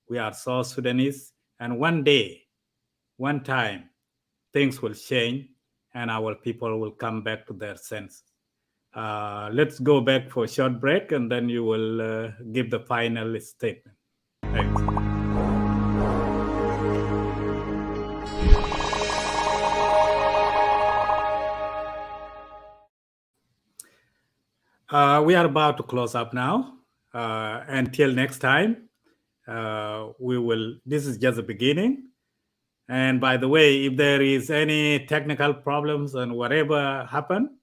we are South Sudanese. And one day, one time, things will change and our people will come back to their senses. Let's go back for a short break and then you will give the final statement. Thanks. We are about to close up now. Until next time, this is just the beginning. And by the way, if there is any technical problems and whatever happen,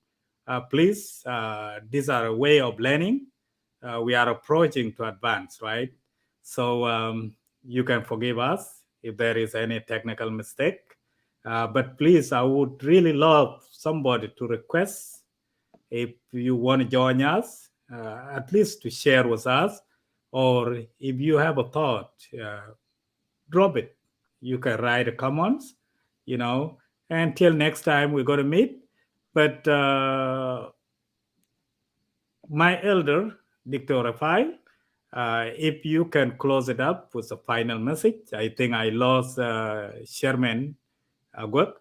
please, these are a way of learning. We are approaching to advance, right? So you can forgive us if there is any technical mistake. But please, I would really love somebody to request if you want to join us, at least to share with us, or if you have a thought, drop it. You can write a comments, until next time we're going to meet. But my elder, Dr. Rapheal, if you can close it up with a final message. I think I lost Chairman Agwek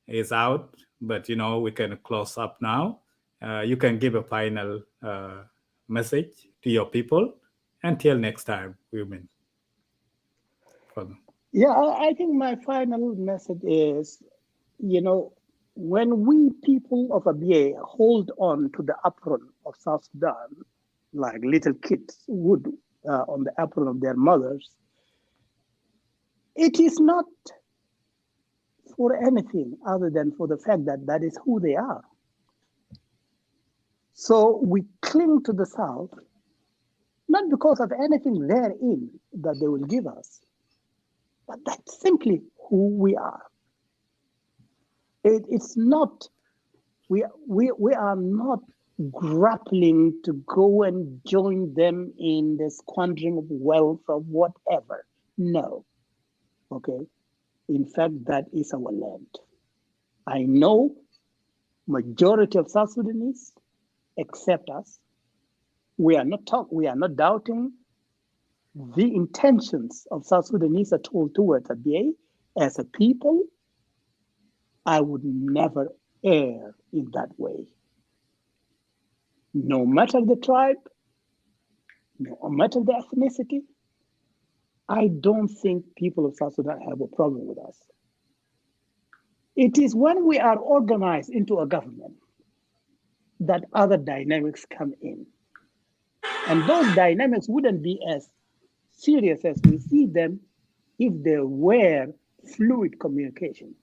is out, but we can close up now. You can give a final message to your people. Until next time, we meet. Yeah, I think my final message is, when we people of Abyei hold on to the apron of South Sudan, like little kids would on the apron of their mothers, it is not for anything other than for the fact that that is who they are. So we cling to the South, not because of anything therein that they will give us, but that's simply who we are. It's not, we are not grappling to go and join them in the squandering of wealth or whatever. No. Okay. In fact, that is our land. I know majority of South Sudanese accept us. We are not doubting the intentions of South Sudanese at all towards Abyei. As a people, I would never err in that way. No matter the tribe, no matter the ethnicity, I don't think people of South Sudan have a problem with us. It is when we are organized into a government that other dynamics come in. And those dynamics wouldn't be as serious as we see them if there were fluid communication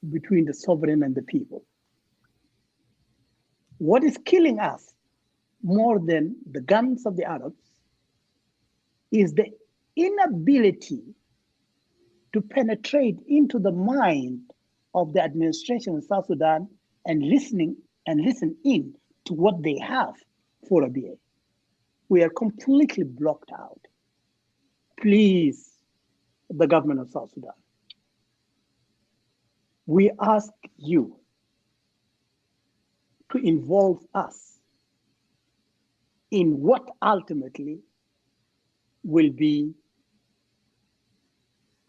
between the sovereign and the people. What is killing us more than the guns of the Arabs is the inability to penetrate into the mind of the administration in South Sudan and listen in to what they have for Abyei. We are completely blocked out. Please, the government of South Sudan, we ask you to involve us in what ultimately will be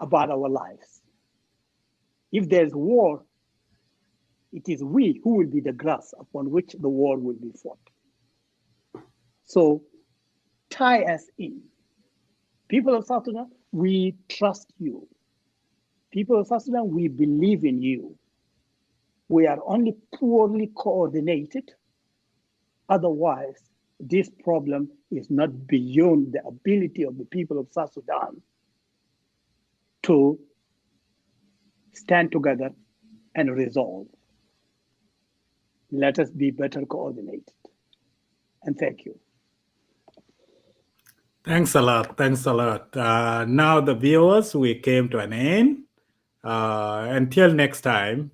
about our lives. If there's war, it is we who will be the grass upon which the war will be fought. So tie us in. People of South Sudan, we trust you. People of South Sudan, we believe in you. We are only poorly coordinated. Otherwise, this problem is not beyond the ability of the people of South Sudan to stand together and resolve. Let us be better coordinated. And thank you. Thanks a lot. Thanks a lot. Now, the viewers, we came to an end. Until next time.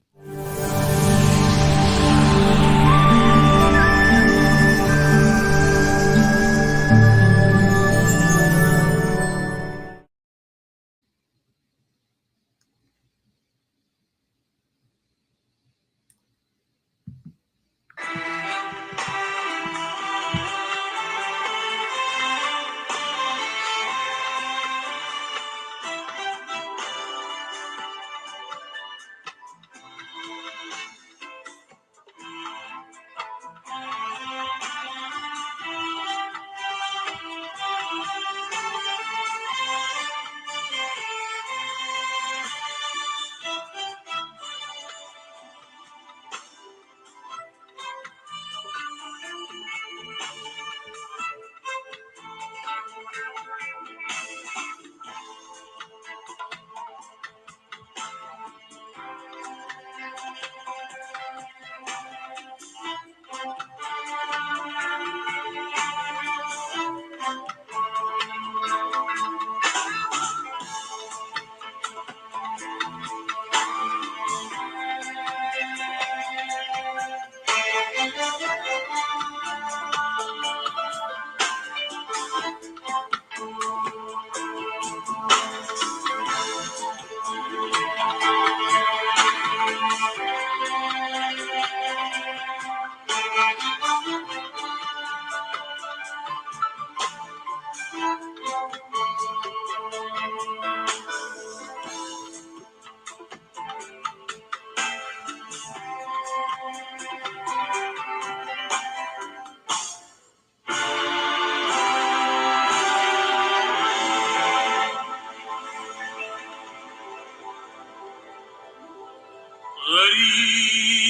غريب